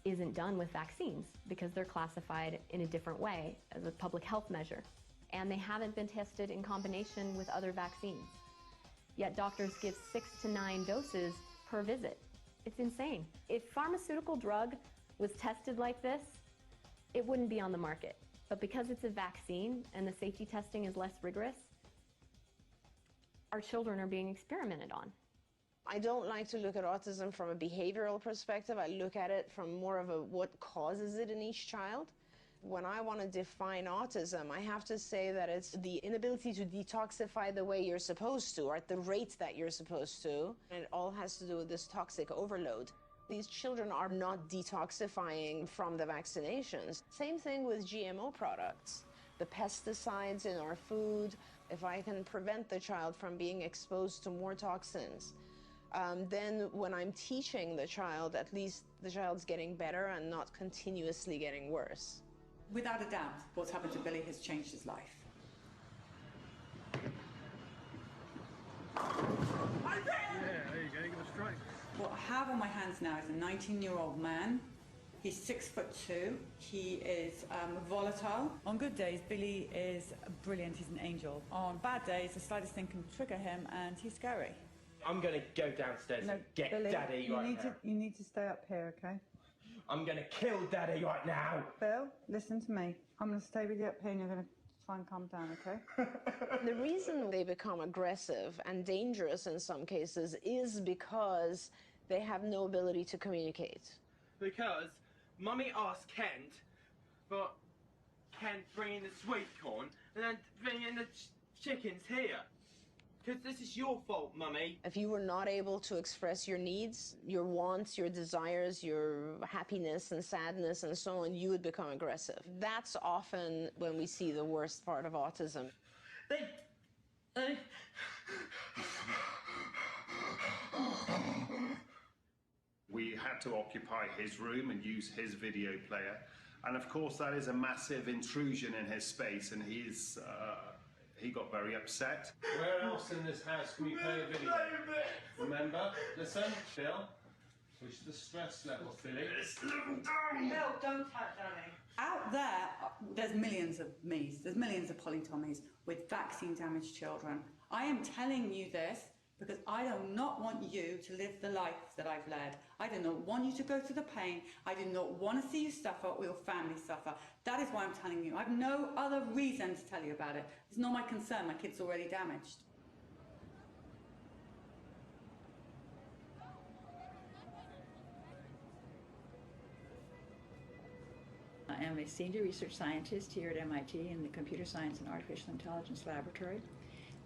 isn't done with vaccines because they're classified in a different way as a public health measure. And they haven't been tested in combination with other vaccines. Yet doctors give 6 to 9 doses per visit. It's insane. If pharmaceutical drug was tested like this, it wouldn't be on the market. But because it's a vaccine and the safety testing is less rigorous, our children are being experimented on. I don't like to look at autism from a behavioral perspective. I look at it from more of a what causes it in each child. When I want to define autism, I have to say that it's the inability to detoxify the way you're supposed to, or at the rate that you're supposed to. And it all has to do with this toxic overload. These children are not detoxifying from the vaccinations. Same thing with GMO products. The pesticides in our food, if I can prevent the child from being exposed to more toxins, then when I'm teaching the child, at least the child's getting better and not continuously getting worse. Without a doubt, what's happened to Billy has changed his life. Yeah, there you go, give a strike. What I have on my hands now is a 19-year-old man. He's 6'2". He is volatile. On good days, Billy is brilliant. He's an angel. On bad days, the slightest thing can trigger him, and he's scary. I'm going to go downstairs and get Billy, Daddy right now. You need to stay up here, okay? I'm going to kill Daddy right now. Bill, listen to me. I'm going to stay with you up here, and you're going to try and calm down, okay? The reason they become aggressive and dangerous in some cases is because they have no ability to communicate. Because Mummy asked Kent, but Kent bring in the sweet corn and then bring in the chickens here. Because this is your fault, Mummy. If you were not able to express your needs, your wants, your desires, your happiness and sadness and so on, you would become aggressive. That's often when we see the worst part of autism. We had to occupy his room and use his video player. And of course, that is a massive intrusion in his space, and he got very upset. Where else in this house can we play a video? Remember? Listen, Bill. Push the stress level, Philly. Bill, don't touch Danny. Out there, there's millions of me's, there's millions of polytomies with vaccine-damaged children. I am telling you this because I do not want you to live the life that I've led. I do not want you to go through the pain. I do not want to see you suffer or your family suffer. That is why I'm telling you. I have no other reason to tell you about it. It's not my concern. My kid's already damaged. I am a senior research scientist here at MIT in the Computer Science and Artificial Intelligence Laboratory.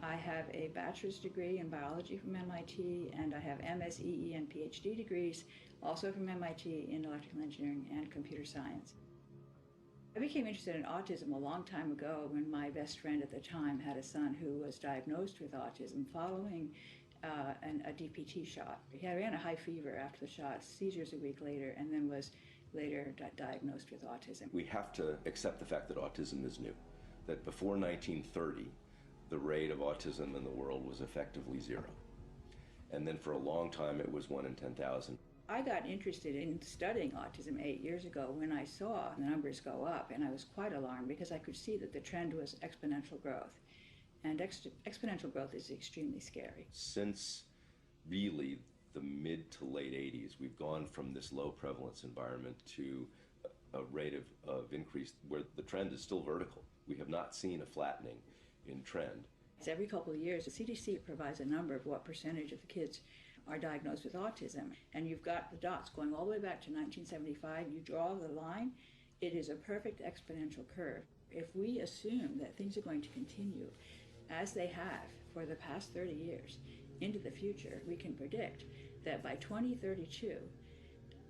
I have a bachelor's degree in biology from MIT, and I have MSEE and PhD degrees also from MIT in electrical engineering and computer science. I became interested in autism a long time ago when my best friend at the time had a son who was diagnosed with autism following a DPT shot. He ran a high fever after the shot, seizures a week later, and then was later diagnosed with autism. We have to accept the fact that autism is new, that before 1930, the rate of autism in the world was effectively zero. And then for a long time, it was 1 in 10,000. I got interested in studying autism 8 years ago when I saw the numbers go up, and I was quite alarmed because I could see that the trend was exponential growth. And exponential growth is extremely scary. Since really the mid to late 80s, we've gone from this low prevalence environment to a rate of increase where the trend is still vertical. We have not seen a flattening in trend. It's every couple of years, the CDC provides a number of what percentage of the kids are diagnosed with autism. And you've got the dots going all the way back to 1975. You draw the line, it is a perfect exponential curve. If we assume that things are going to continue as they have for the past 30 years into the future, we can predict that by 2032,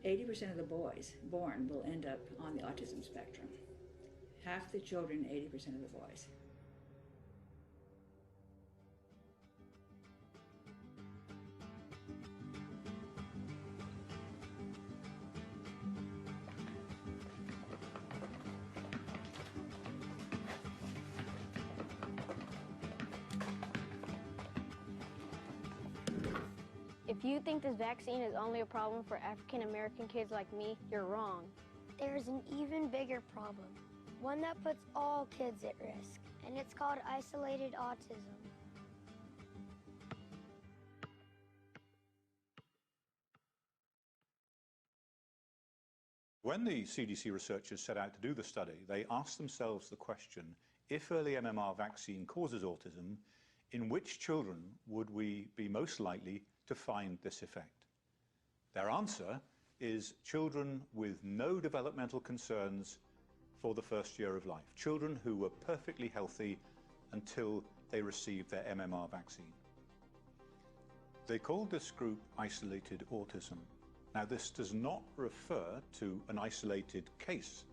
80% of the boys born will end up on the autism spectrum. Half the children, 80% of the boys. If you think this vaccine is only a problem for African American kids like me, you're wrong. There's an even bigger problem, one that puts all kids at risk, and it's called isolated autism. When the CDC researchers set out to do the study, they asked themselves the question, if early MMR vaccine causes autism, in which children would we be most likely to find this effect? Their answer is children with no developmental concerns for the first year of life, children who were perfectly healthy until they received their MMR vaccine. They called this group isolated autism. Now, this does not refer to an isolated case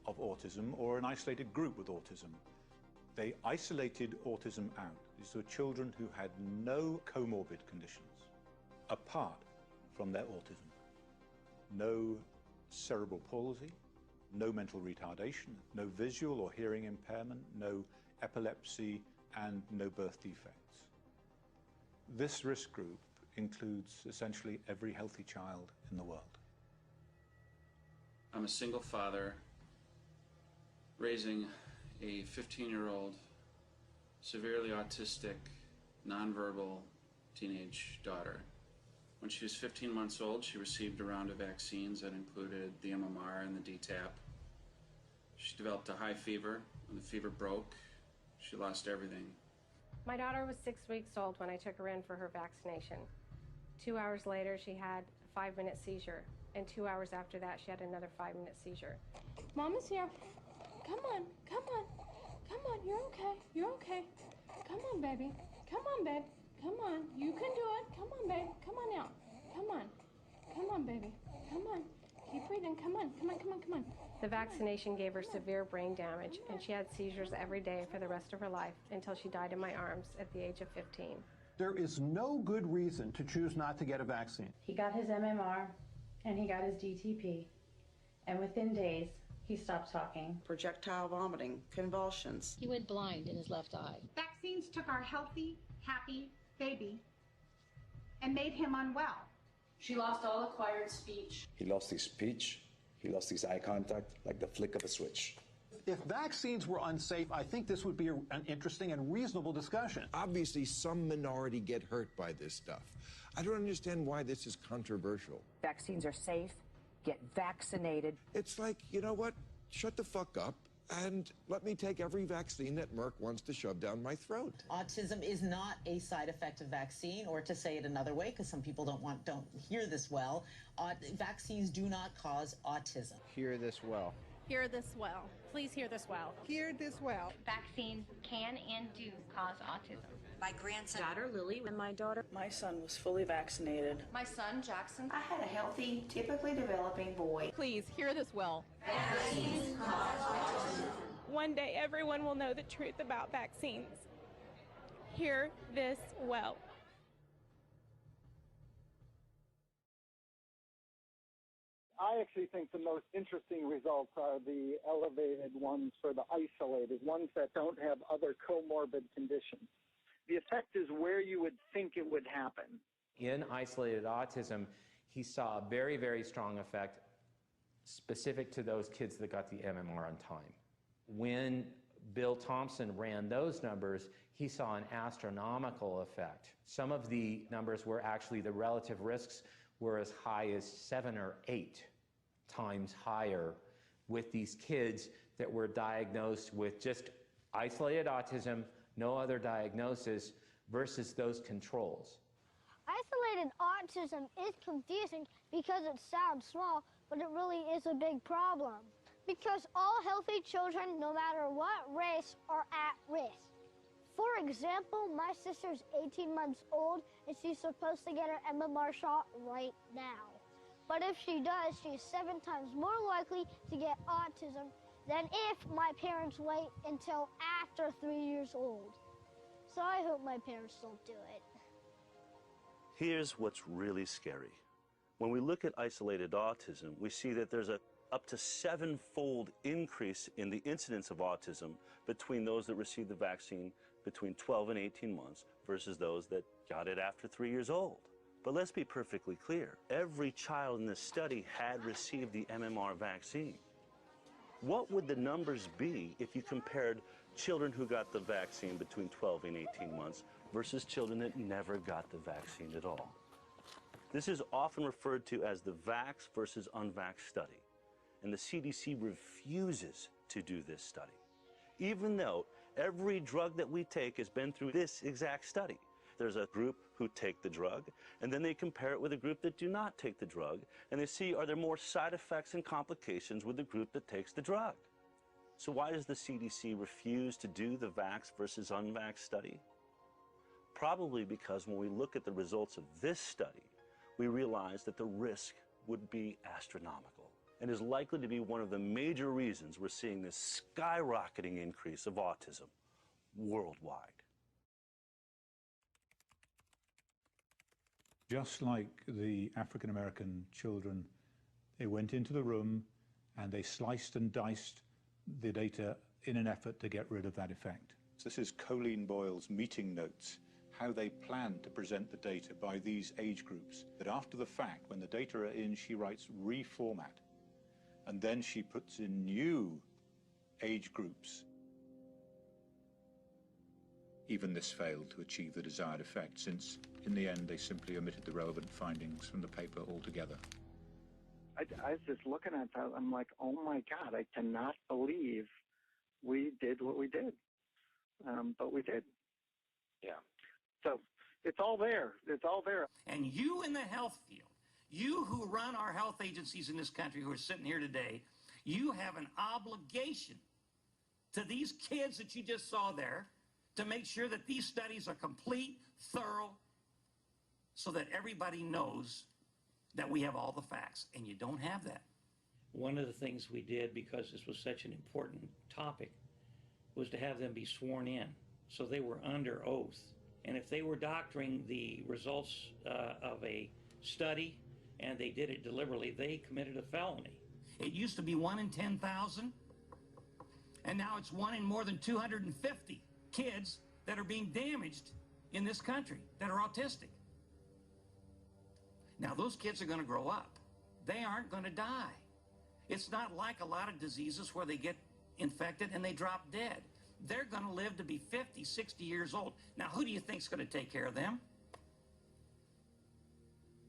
of autism or an isolated group with autism. They isolated autism out. These were children who had no comorbid conditions apart from their autism. No cerebral palsy, no mental retardation, no visual or hearing impairment, no epilepsy, and no birth defects. This risk group includes essentially every healthy child in the world. I'm a single father raising a 15-year-old, severely autistic, nonverbal teenage daughter. When she was 15 months old, she received a round of vaccines that included the MMR and the DTaP. She developed a high fever. When the fever broke, she lost everything. My daughter was 6 weeks old when I took her in for her vaccination. 2 hours later, she had a 5-minute seizure, and 2 hours after that, she had another 5-minute seizure. Mama's here. Come on, come on, come on, you're okay, you're okay. Come on, baby, come on, babe, come on, you can do it. Come on, babe, come on now, come on, baby, come on. Keep breathing, come on, come on, come on, come on. The vaccination gave her severe brain damage, and she had seizures every day for the rest of her life until she died in my arms at the age of 15. There is no good reason to choose not to get a vaccine. He got his MMR and he got his DTP, and within days, he stopped talking. Projectile vomiting, convulsions. He went blind in his left eye. Vaccines took our healthy, happy baby and made him unwell. She lost all acquired speech. He lost his speech, he lost his eye contact, like the flick of a switch. If vaccines were unsafe, I think this would be an interesting and reasonable discussion. Obviously, some minority get hurt by this stuff. I don't understand why this is controversial. Vaccines are safe. Get vaccinated. It's like, you know what? Shut the fuck up and let me take every vaccine that Merck wants to shove down my throat. Autism is not a side effect of vaccine, or to say it another way, because some people don't hear this well, vaccines do not cause autism. Hear this well. Hear this well. Please hear this well. Hear this well. Vaccines can and do cause autism. My grandson, Daughter Lily, and my daughter. My son was fully vaccinated. my son Jackson. I had a healthy, typically developing boy. Please hear this well. Vaccines cause autism. One day everyone will know the truth about vaccines. Hear this well. I actually think the most interesting results are the elevated ones for the isolated, ones that don't have other comorbid conditions. The effect is where you would think it would happen. In isolated autism, he saw a very, very strong effect specific to those kids that got the MMR on time. When Bill Thompson ran those numbers, he saw an astronomical effect. Some of the numbers were actually, the relative risks were as high as 7 or 8 times higher with these kids that were diagnosed with just isolated autism, no other diagnosis, versus those controls. Isolated autism is confusing because it sounds small, but it really is a big problem. Because all healthy children, no matter what race, are at risk. For example, my sister's 18 months old and she's supposed to get her MMR shot right now. But if she does, she's 7 times more likely to get autism than if my parents wait until after 3 years old. So I hope my parents don't do it. Here's what's really scary. When we look at isolated autism, we see that there's a up to 7-fold increase in the incidence of autism between those that received the vaccine between 12 and 18 months versus those that got it after 3 years old. But let's be perfectly clear. Every child in this study had received the MMR vaccine. What would the numbers be if you compared children who got the vaccine between 12 and 18 months versus children that never got the vaccine at all? This is often referred to as the vax versus unvax study, and the CDC refuses to do this study, even though every drug that we take has been through this exact study. There's a group who take the drug, and then they compare it with a group that do not take the drug, and they see, are there more side effects and complications with the group that takes the drug? So why does the CDC refuse to do the vax versus unvax study? Probably because when we look at the results of this study, we realize that the risk would be astronomical and is likely to be one of the major reasons we're seeing this skyrocketing increase of autism worldwide. Just like the African American children, they went into the room and they sliced and diced the data in an effort to get rid of that effect. So this is Colleen Boyle's meeting notes, how they plan to present the data by these age groups. That after the fact, when the data are in, she writes reformat, and then she puts in new age groups. Even this failed to achieve the desired effect, since in the end they simply omitted the relevant findings from the paper altogether. I was just looking at that, I'm like, oh my God, I cannot believe we did what we did. But we did. Yeah. So it's all there. It's all there. And you in the health field, you who run our health agencies in this country who are sitting here today, you have an obligation to these kids that you just saw there to make sure that these studies are complete, thorough, so that everybody knows that we have all the facts, and you don't have that. One of the things we did, because this was such an important topic, was to have them be sworn in. So they were under oath. And if they were doctoring the results of a study and they did it deliberately, they committed a felony. It used to be 1 in 10,000, and now it's 1 in more than 250 kids that are being damaged in this country that are autistic. Now, those kids are going to grow up. They aren't going to die. It's not like a lot of diseases where they get infected and they drop dead. They're going to live to be 50, 60 years old. Now, who do you think is going to take care of them?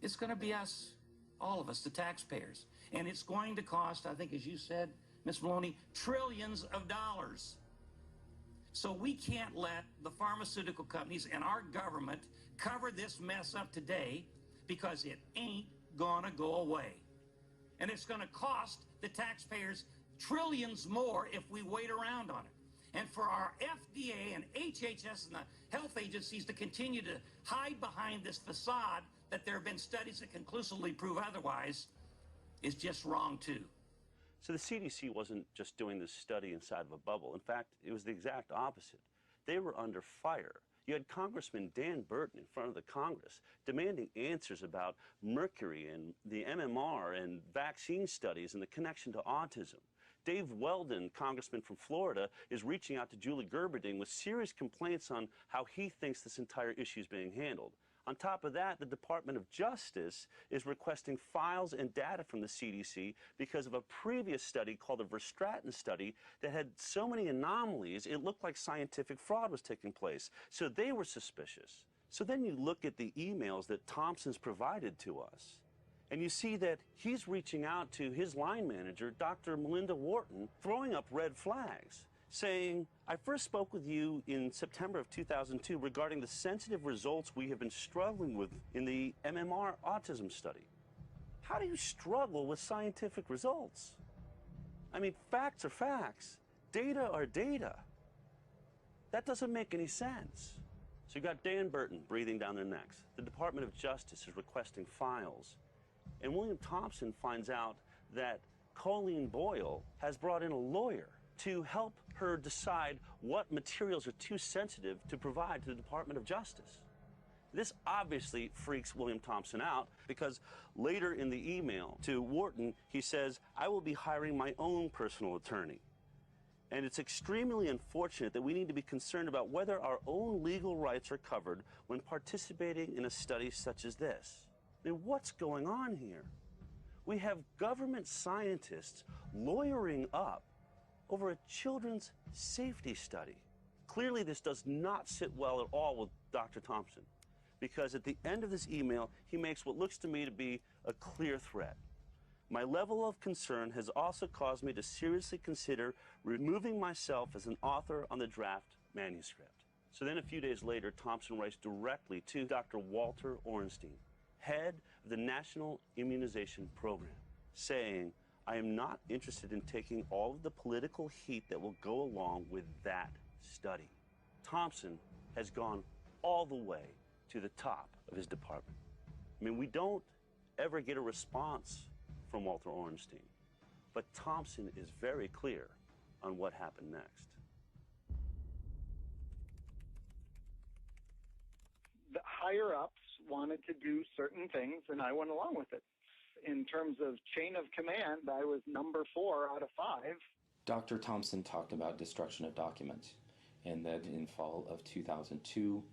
It's going to be us, all of us, the taxpayers. And it's going to cost, I think, as you said, Ms. Maloney, trillions of dollars. So we can't let the pharmaceutical companies and our government cover this mess up today, because it ain't gonna go away. And it's gonna cost the taxpayers trillions more if we wait around on it. And for our FDA and HHS and the health agencies to continue to hide behind this facade that there have been studies that conclusively prove otherwise is just wrong too. So the CDC wasn't just doing this study inside of a bubble. In fact, it was the exact opposite. They were under fire. You had Congressman Dan Burton in front of the Congress demanding answers about mercury and the MMR and vaccine studies and the connection to autism. Dave Weldon, congressman from Florida, is reaching out to Julie Gerberding with serious complaints on how he thinks this entire issue is being handled. On top of that, the Department of Justice is requesting files and data from the CDC because of a previous study called the Verstraeten study that had so many anomalies, it looked like scientific fraud was taking place. So they were suspicious. So then you look at the emails that Thompson's provided to us, and you see that he's reaching out to his line manager, Dr. Melinda Wharton, throwing up red flags, saying, I first spoke with you in September of 2002 regarding the sensitive results we have been struggling with in the MMR autism study. How do you struggle with scientific results? I mean, facts are facts. Data are data. That doesn't make any sense. So you got Dan Burton breathing down their necks. The Department of Justice is requesting files. And William Thompson finds out that Colleen Boyle has brought in a lawyer to help her decide what materials are too sensitive to provide to the Department of Justice. This obviously freaks William Thompson out, because later in the email to Wharton, he says, I will be hiring my own personal attorney. And it's extremely unfortunate that we need to be concerned about whether our own legal rights are covered when participating in a study such as this. I mean, what's going on here? We have government scientists lawyering up over a children's safety study. Clearly, this does not sit well at all with Dr. Thompson, because at the end of this email, he makes what looks to me to be a clear threat. My level of concern has also caused me to seriously consider removing myself as an author on the draft manuscript. So then a few days later, Thompson writes directly to Dr. Walter Ornstein, head of the National Immunization Program, saying, I am not interested in taking all of the political heat that will go along with that study. Thompson has gone all the way to the top of his department. I mean, we don't ever get a response from Walter Ornstein, but Thompson is very clear on what happened next. The higher-ups wanted to do certain things, and I went along with it. In terms of chain of command, I was number 4 out of 5. Dr. Thompson talked about destruction of documents, and that in fall of 2002,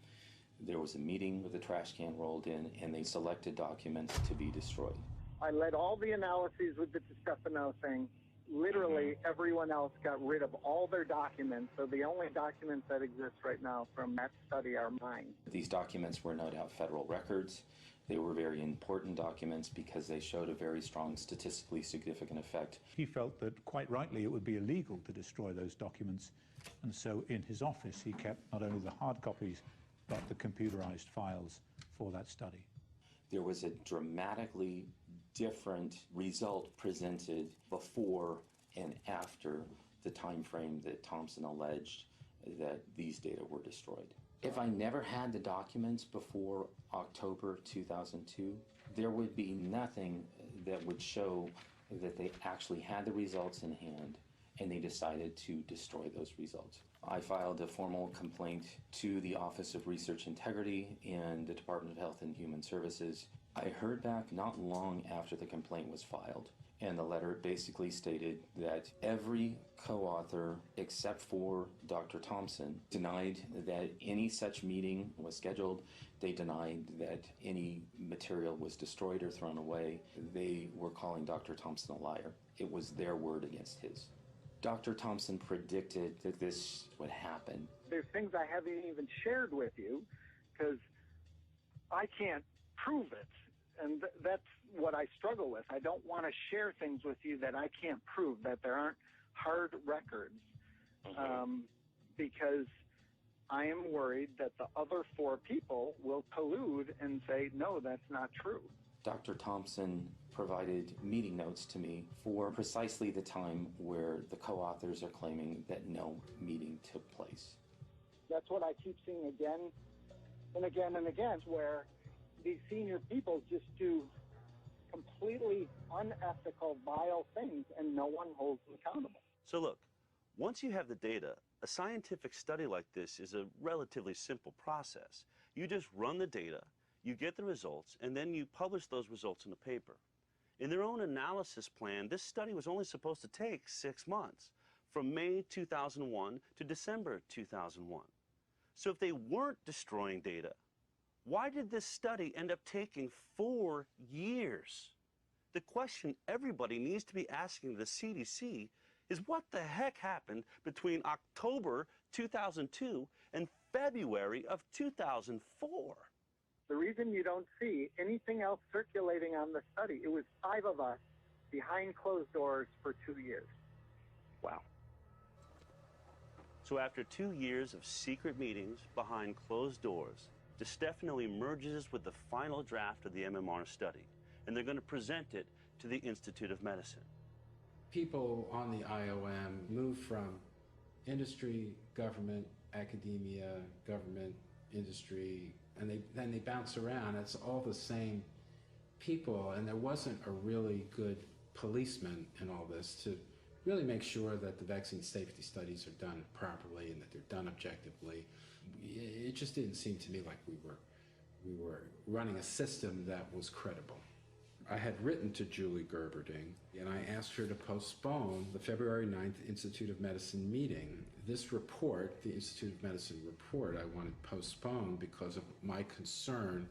There was a meeting with the trash can rolled in, and they selected documents to be destroyed. I led all the analyses with the DiStefano thing. Literally, everyone else got rid of all their documents, so the only documents that exist right now from that study are mine. These documents were no doubt federal records. They were very important documents because they showed a very strong statistically significant effect. He felt that, quite rightly, it would be illegal to destroy those documents, and so in his office he kept not only the hard copies, but the computerized files for that study. There was a dramatically different result presented before and after the time frame that Thompson alleged that these data were destroyed. If I never had the documents before October 2002, there would be nothing that would show that they actually had the results in hand and they decided to destroy those results. I filed a formal complaint to the Office of Research Integrity and the Department of Health and Human Services. I heard back not long after the complaint was filed, and the letter basically stated that every co-author except for Dr. Thompson denied that any such meeting was scheduled. They denied that any material was destroyed or thrown away. They were calling Dr. Thompson a liar. It was their word against his. Dr. Thompson predicted that this would happen. There's things I haven't even shared with you because I can't prove it. And that's what I struggle with. I don't want to share things with you that I can't prove, that there aren't hard records, because I am worried that the other 4 people will collude and say, no, that's not true. Dr. Thompson provided meeting notes to me for precisely the time where the co-authors are claiming that no meeting took place. That's what I keep seeing again and again and again, where these senior people just do completely unethical, vile things, and no one holds them accountable. So look, once you have the data, a scientific study like this is a relatively simple process. You just run the data, you get the results, and then you publish those results in a paper. In their own analysis plan, this study was only supposed to take 6 months, from May 2001 to December 2001. So if they weren't destroying data, why did this study end up taking 4 years? The question everybody needs to be asking the CDC is what the heck happened between October 2002 and February of 2004? The reason you don't see anything else circulating on the study, it was 5 of us behind closed doors for 2 years. Wow. So after 2 years of secret meetings behind closed doors, DiStefano emerges with the final draft of the MMR study, and they're going to present it to the Institute of Medicine. People on the IOM move from industry, government, academia, government, industry, and then they bounce around. It's all the same people, and there wasn't a really good policeman in all this to really make sure that the vaccine safety studies are done properly and that they're done objectively. It just didn't seem to me like we were running a system that was credible. I had written to Julie Gerberding, and I asked her to postpone the February 9th Institute of Medicine meeting. This report, the Institute of Medicine report, I wanted postponed because of my concern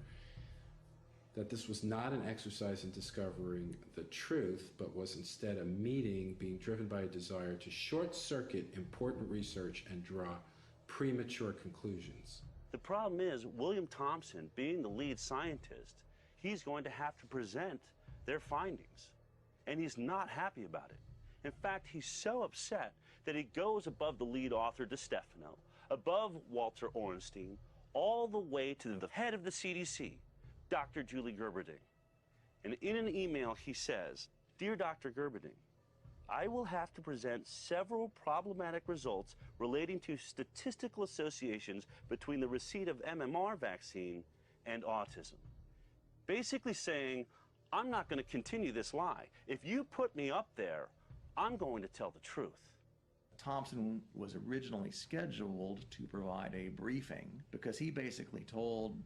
that this was not an exercise in discovering the truth, but was instead a meeting being driven by a desire to short-circuit important research and draw premature conclusions. The problem is, William Thompson, being the lead scientist, he's going to have to present their findings. And he's not happy about it. In fact, he's so upset that he goes above the lead author, DiStefano, above Walter Orenstein, all the way to the head of the CDC, Dr. Julie Gerberding. And in an email, he says, "Dear Dr. Gerberding, I will have to present several problematic results relating to statistical associations between the receipt of MMR vaccine and autism." Basically saying, I'm not going to continue this lie. If you put me up there, I'm going to tell the truth. Thompson was originally scheduled to provide a briefing because he basically told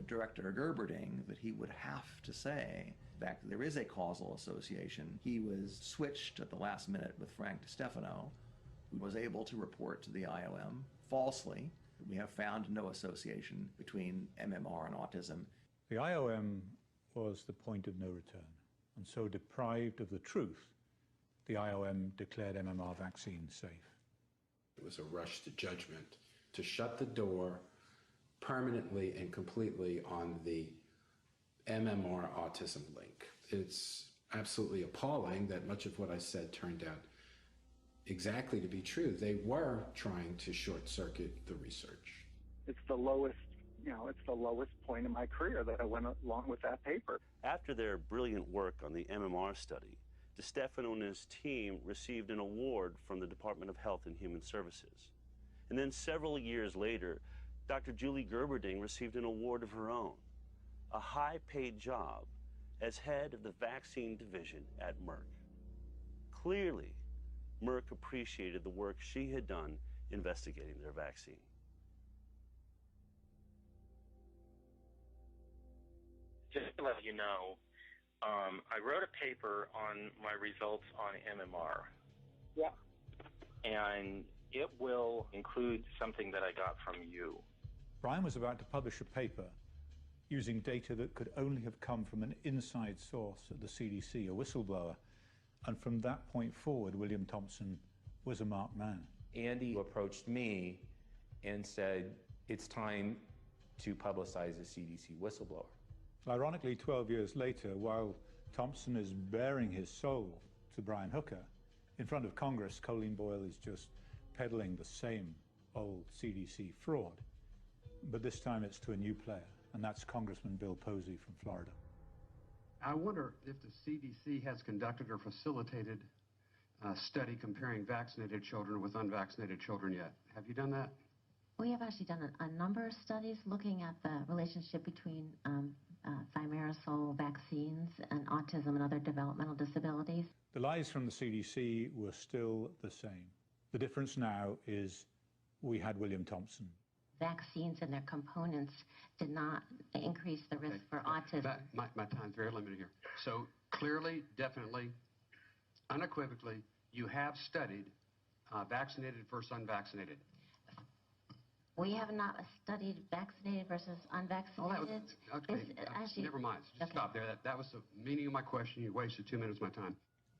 Director Gerberding that he would have to say that there is a causal association. He was switched at the last minute with Frank DiStefano, who was able to report to the IOM falsely We have found no association between MMR and autism. The IOM was the point of no return, and so deprived of the truth, the IOM declared MMR vaccine safe. It was a rush to judgment to shut the door permanently and completely on the MMR autism link. It's absolutely appalling that much of what I said turned out exactly to be true. They were trying to short circuit the research. It's the lowest, it's the lowest point in my career that I went along with that paper. After their brilliant work on the MMR study, DeStefano and his team received an award from the Department of Health and Human Services. And then several years later, Dr. Julie Gerberding received an award of her own, a high-paid job as head of the vaccine division at Merck. Clearly, Merck appreciated the work she had done investigating their vaccine. Just to let you know, I wrote a paper on my results on MMR. Yeah. And it will include something that I got from you. Brian was about to publish a paper using data that could only have come from an inside source at the CDC, a whistleblower. And from that point forward, William Thompson was a marked man. Andy approached me and said, it's time to publicize a CDC whistleblower. Ironically, 12 years later, while Thompson is bearing his soul to Brian Hooker, in front of Congress, Colleen Boyle is just peddling the same old CDC fraud. But this time it's to a new player, and that's Congressman Bill Posey from Florida. I wonder if the CDC has conducted or facilitated a study comparing vaccinated children with unvaccinated children yet. Have you done that? We have actually done a number of studies looking at the relationship between thimerosal vaccines and autism and other developmental disabilities. The lies from the CDC were still the same. The difference now is we had William Thompson. Vaccines and their components did not increase the risk for autism. My time's very limited here. So clearly, definitely, unequivocally, you have studied vaccinated versus unvaccinated. We have not studied vaccinated versus unvaccinated. Okay, actually, never mind. Just stop there. That was the meaning of my question. You wasted 2 minutes of my time.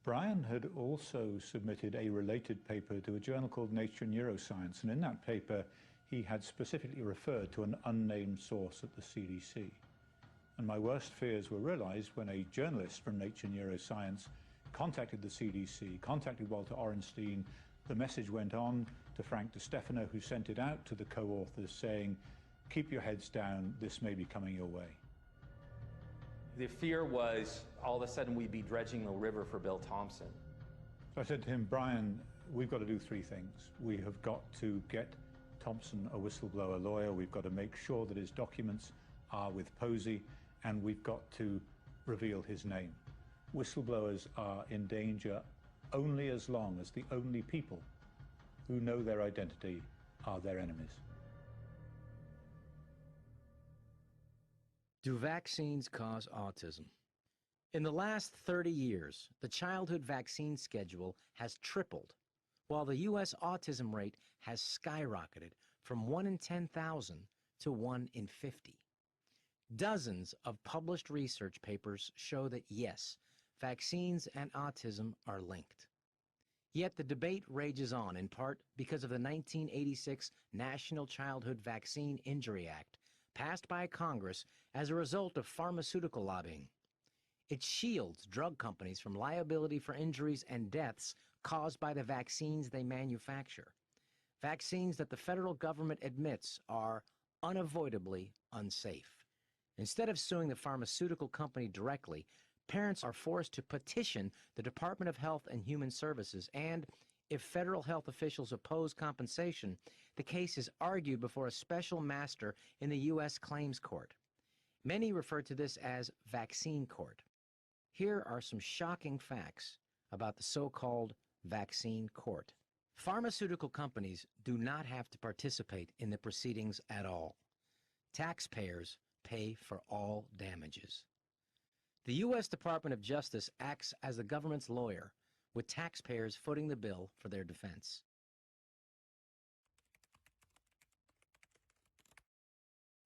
Brian had also submitted a related paper to a journal called Nature Neuroscience, and in that paper, he had specifically referred to an unnamed source at the CDC. And my worst fears were realized when a journalist from Nature Neuroscience contacted the CDC, contacted Walter Orenstein. The message went on to Frank DeStefano, who sent it out to the co-authors saying, keep your heads down, this may be coming your way. The fear was all of a sudden we'd be dredging the river for Bill Thompson. So I said to him, Brian, we've got to do three things. We have got to get Thompson a whistleblower lawyer, we've got to make sure that his documents are with Posey, and we've got to reveal his name. Whistleblowers are in danger only as long as the only people who know their identity are their enemies. Do vaccines cause autism? In the last 30 years, the childhood vaccine schedule has tripled, while the U.S. autism rate has skyrocketed from 1 in 10,000 to 1 in 50. Dozens of published research papers show that yes, vaccines and autism are linked. Yet the debate rages on in part because of the 1986 National Childhood Vaccine Injury Act, passed by Congress as a result of pharmaceutical lobbying. It shields drug companies from liability for injuries and deaths caused by the vaccines they manufacture. Vaccines that the federal government admits are unavoidably unsafe. Instead of suing the pharmaceutical company directly, parents are forced to petition the Department of Health and Human Services, and if federal health officials oppose compensation, the case is argued before a special master in the U.S. Claims Court. Many refer to this as vaccine court. Here are some shocking facts about the so-called vaccine court. Pharmaceutical companies do not have to participate in the proceedings at all. Taxpayers pay for all damages. The U.S. Department of Justice acts as the government's lawyer, with taxpayers footing the bill for their defense.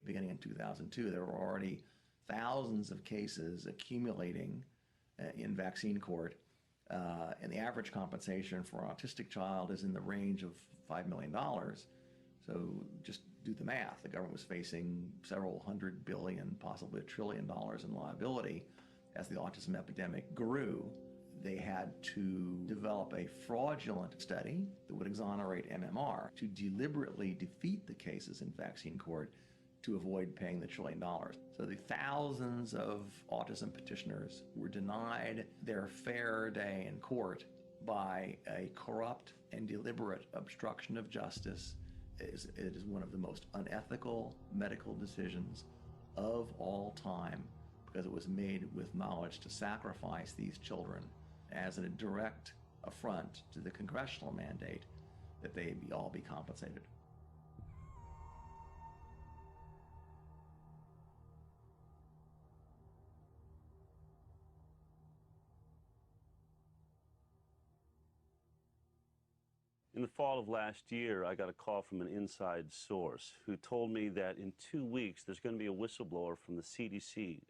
Beginning in 2002, there were already thousands of cases accumulating in vaccine court, and the average compensation for an autistic child is in the range of $5 million. So just do the math. The government was facing several $100 billion, possibly $1 trillion in liability as the autism epidemic grew. They had to develop a fraudulent study that would exonerate MMR to deliberately defeat the cases in vaccine court to avoid paying the $1 trillion. So the thousands of autism petitioners were denied their fair day in court by a corrupt and deliberate obstruction of justice. It is one of the most unethical medical decisions of all time, because it was made with knowledge to sacrifice these children as a direct affront to the congressional mandate that they all be compensated. In the fall of last year, I got a call from an inside source who told me that in 2 weeks there's going to be a whistleblower from the CDC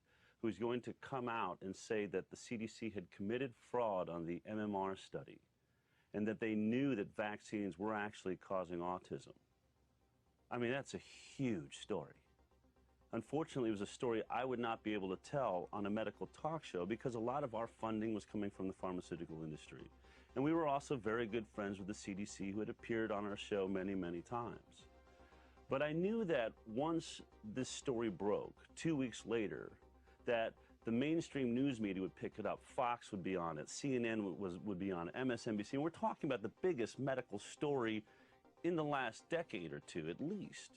who's going to come out and say that the CDC had committed fraud on the MMR study and that they knew that vaccines were actually causing autism. I mean, that's a huge story. Unfortunately, it was a story I would not be able to tell on a medical talk show because a lot of our funding was coming from the pharmaceutical industry. And we were also very good friends with the CDC, who had appeared on our show many, many times. But I knew that once this story broke, 2 weeks later, that the mainstream news media would pick it up. Fox would be on it, CNN would be on it, MSNBC. And we're talking about the biggest medical story in the last decade or two, at least.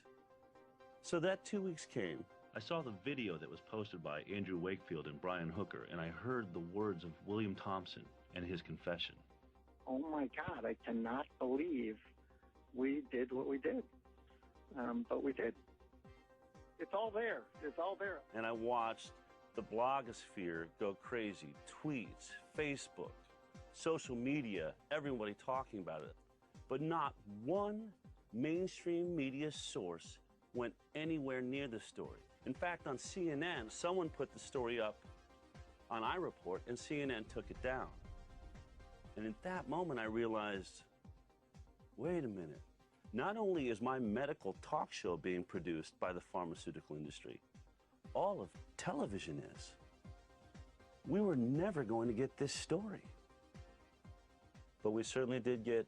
So that 2 weeks came. I saw the video that was posted by Andrew Wakefield and Brian Hooker, and I heard the words of William Thompson and his confession. Oh my God, I cannot believe we did what we did. But we did. It's all there. It's all there. And I watched the blogosphere go crazy. Tweets, Facebook, social media, everybody talking about it. But not one mainstream media source went anywhere near the story. In fact, on CNN, someone put the story up on iReport, and CNN took it down. And at that moment, I realized, wait a minute. Not only is my medical talk show being produced by the pharmaceutical industry, all of television is. We were never going to get this story. But we certainly did get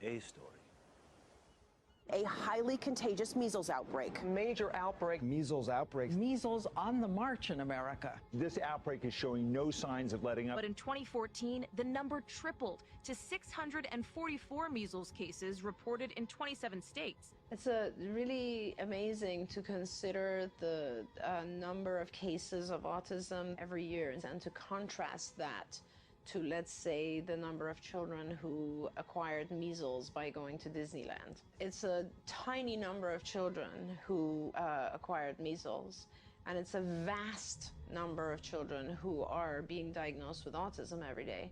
a story. A highly contagious measles outbreak. Major outbreak. Measles outbreaks. Measles on the march in America. This outbreak is showing no signs of letting up. But in 2014, the number tripled to 644 measles cases reported in 27 states. It's really amazing to consider the number of cases of autism every year and to contrast that to, let's say, the number of children who acquired measles by going to Disneyland. It's a tiny number of children who acquired measles, and it's a vast number of children who are being diagnosed with autism every day.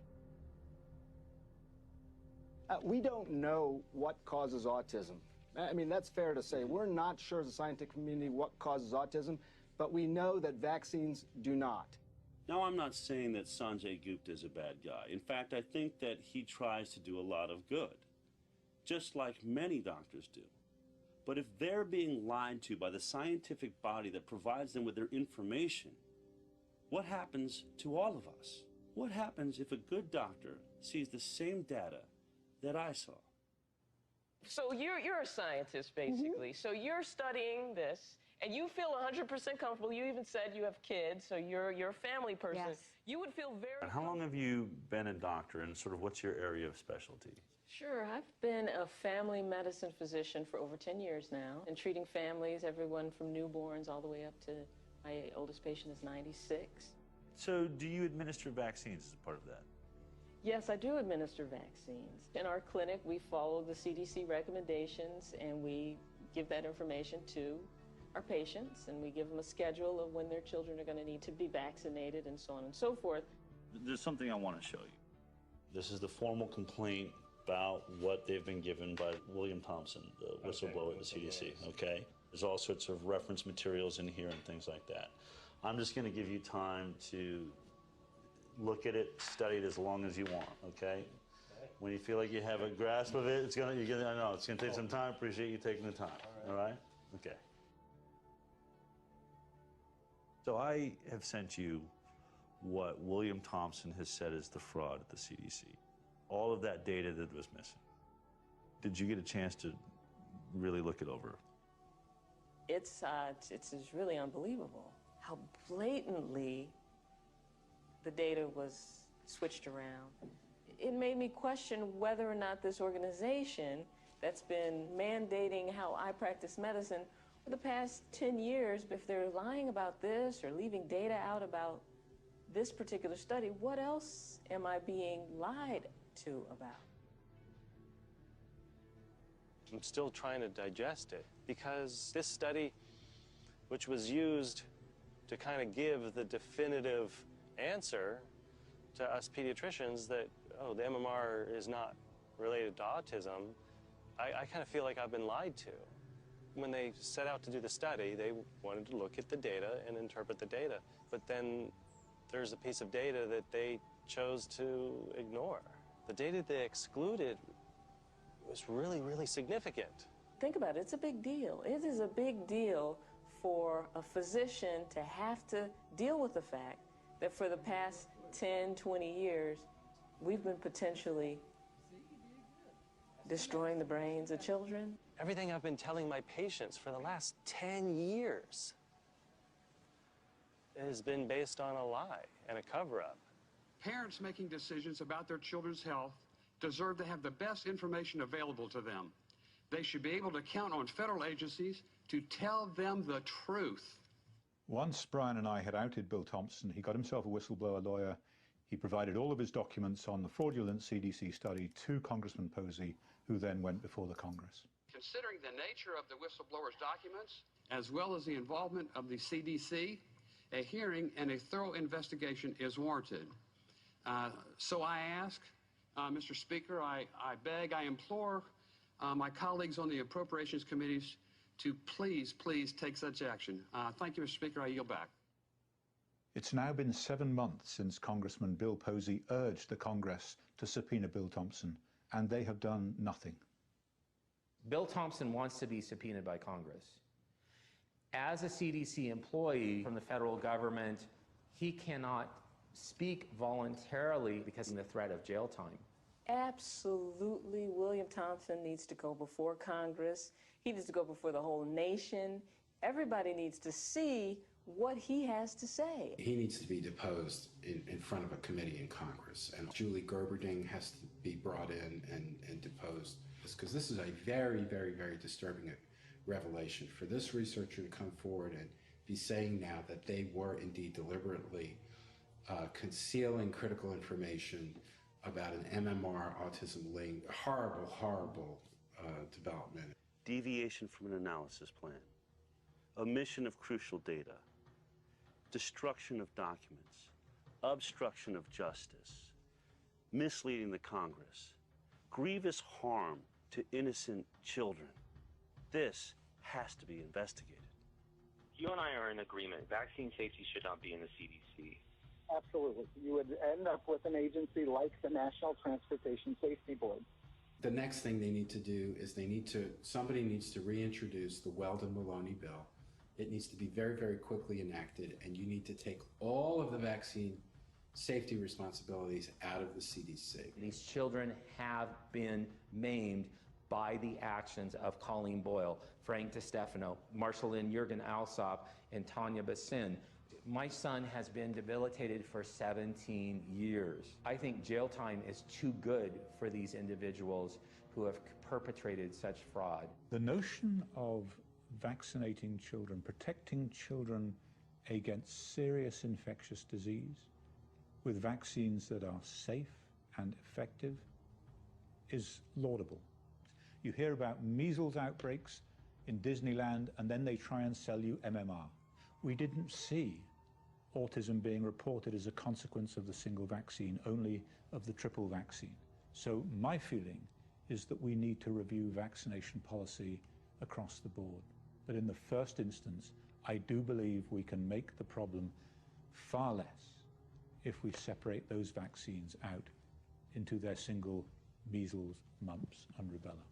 We don't know what causes autism. I mean, that's fair to say. We're not sure as a scientific community what causes autism, but we know that vaccines do not. Now, I'm not saying that Sanjay Gupta is a bad guy. In fact, I think that he tries to do a lot of good, just like many doctors do. But if they're being lied to by the scientific body that provides them with their information, what happens to all of us? What happens if a good doctor sees the same data that I saw? So you're a scientist, basically. So you're studying this, and you feel 100% comfortable. You even said you have kids, so you're a family person. Yes. You would feel very How long have you been a doctor, and sort of what's your area of specialty? Sure. I've been a family medicine physician for over 10 years now, and treating families, everyone from newborns all the way up to my oldest patient is 96. So do you administer vaccines as a part of that? Yes, I do administer vaccines. In our clinic, we follow the CDC recommendations, and we give that information to our patients, and we give them a schedule of when their children are going to need to be vaccinated and so on and so forth. There's something I want to show you. This is the formal complaint about what they've been given by William Thompson, the whistleblower at the CDC, okay? There's all sorts of reference materials in here and things like that. I'm just going to give you time to look at it, study it as long as you want, okay? When you feel like you have a grasp of it, I know it's going to take some time. Appreciate you taking the time, all right? Okay. So I have sent you what William Thompson has said is the fraud at the CDC. All of that data that was missing. Did you get a chance to really look it over? It's really unbelievable how blatantly the data was switched around. It made me question whether or not this organization that's been mandating how I practice medicine for the past 10 years, if they're lying about this or leaving data out about this particular study, what else am I being lied to about? I'm still trying to digest it because this study, which was used to kind of give the definitive answer to us pediatricians that, oh, the MMR is not related to autism, I kind of feel like I've been lied to. When they set out to do the study, they wanted to look at the data and interpret the data. But then there's a piece of data that they chose to ignore. The data they excluded was really, really significant. Think about it, it's a big deal. It is a big deal for a physician to have to deal with the fact that for the past 10, 20 years, we've been potentially destroying the brains of children. Everything I've been telling my patients for the last 10 years has been based on a lie and a cover-up. Parents making decisions about their children's health deserve to have the best information available to them. They should be able to count on federal agencies to tell them the truth. Once Brian and I had outed Bill Thompson, he got himself a whistleblower lawyer. He provided all of his documents on the fraudulent CDC study to Congressman Posey, who then went before the Congress. Considering the nature of the whistleblower's documents, as well as the involvement of the CDC, a hearing and a thorough investigation is warranted. So I ask, Mr. Speaker, I beg, I implore my colleagues on the appropriations committees to please take such action. Thank you, Mr. Speaker. I yield back. It's now been 7 months since Congressman Bill Posey urged the Congress to subpoena Bill Thompson, and they have done nothing. Bill Thompson wants to be subpoenaed by Congress. As a CDC employee from the federal government, he cannot speak voluntarily because of the threat of jail time. Absolutely, William Thompson needs to go before Congress. He needs to go before the whole nation. Everybody needs to see what he has to say. He needs to be deposed in front of a committee in Congress, and Julie Gerberding has to be brought in and deposed, because this is a very, very, very disturbing revelation. For this researcher to come forward and be saying now that they were indeed deliberately concealing critical information about an MMR autism link, horrible, horrible development. Deviation from an analysis plan, omission of crucial data, destruction of documents, obstruction of justice, misleading the Congress, grievous harm to innocent children. This has to be investigated. You and I are in agreement. Vaccine safety should not be in the CDC. Absolutely. You would end up with an agency like the National Transportation Safety Board. The next thing they need to do is somebody needs to reintroduce the Weldon-Maloney bill. It needs to be very, very quickly enacted, and you need to take all of the vaccine safety responsibilities out of the CDC. These children have been maimed by the actions of Colleen Boyle, Frank DeStefano, Marceline Jurgen Alsop, and Tanya Bassin. My son has been debilitated for 17 years. I think jail time is too good for these individuals who have perpetrated such fraud. The notion of vaccinating children, protecting children against serious infectious disease with vaccines that are safe and effective is laudable. You hear about measles outbreaks in Disneyland, and then they try and sell you MMR. We didn't see autism being reported as a consequence of the single vaccine, only of the triple vaccine. So my feeling is that we need to review vaccination policy across the board. But in the first instance, I do believe we can make the problem far less if we separate those vaccines out into their single measles, mumps, and rubella.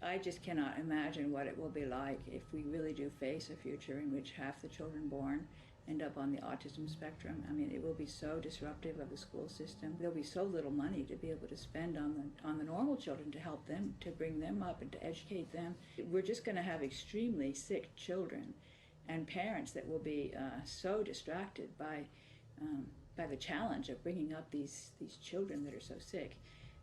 I just cannot imagine what it will be like if we really do face a future in which half the children born end up on the autism spectrum. I mean, it will be so disruptive of the school system. There'll be so little money to be able to spend on the normal children to help them, to bring them up and to educate them. We're just going to have extremely sick children and parents that will be so distracted by the challenge of bringing up these children that are so sick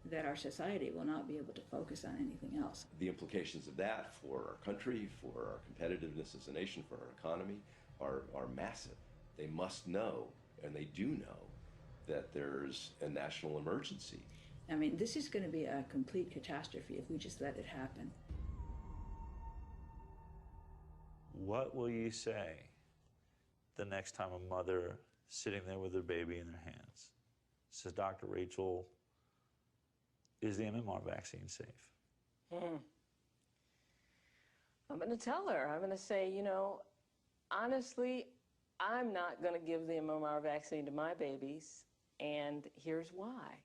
that our society will not be able to focus on anything else. The implications of that for our country, for our competitiveness as a nation, for our economy are massive. They must know, and they do know, that there's a national emergency. I mean, this is going to be a complete catastrophe if we just let it happen. What will you say the next time a mother sitting there with her baby in their hands says, Dr. Rachel, is the MMR vaccine safe? I'm going to tell her. I'm going to say, you know, honestly, I'm not going to give the MMR vaccine to my babies, and here's why.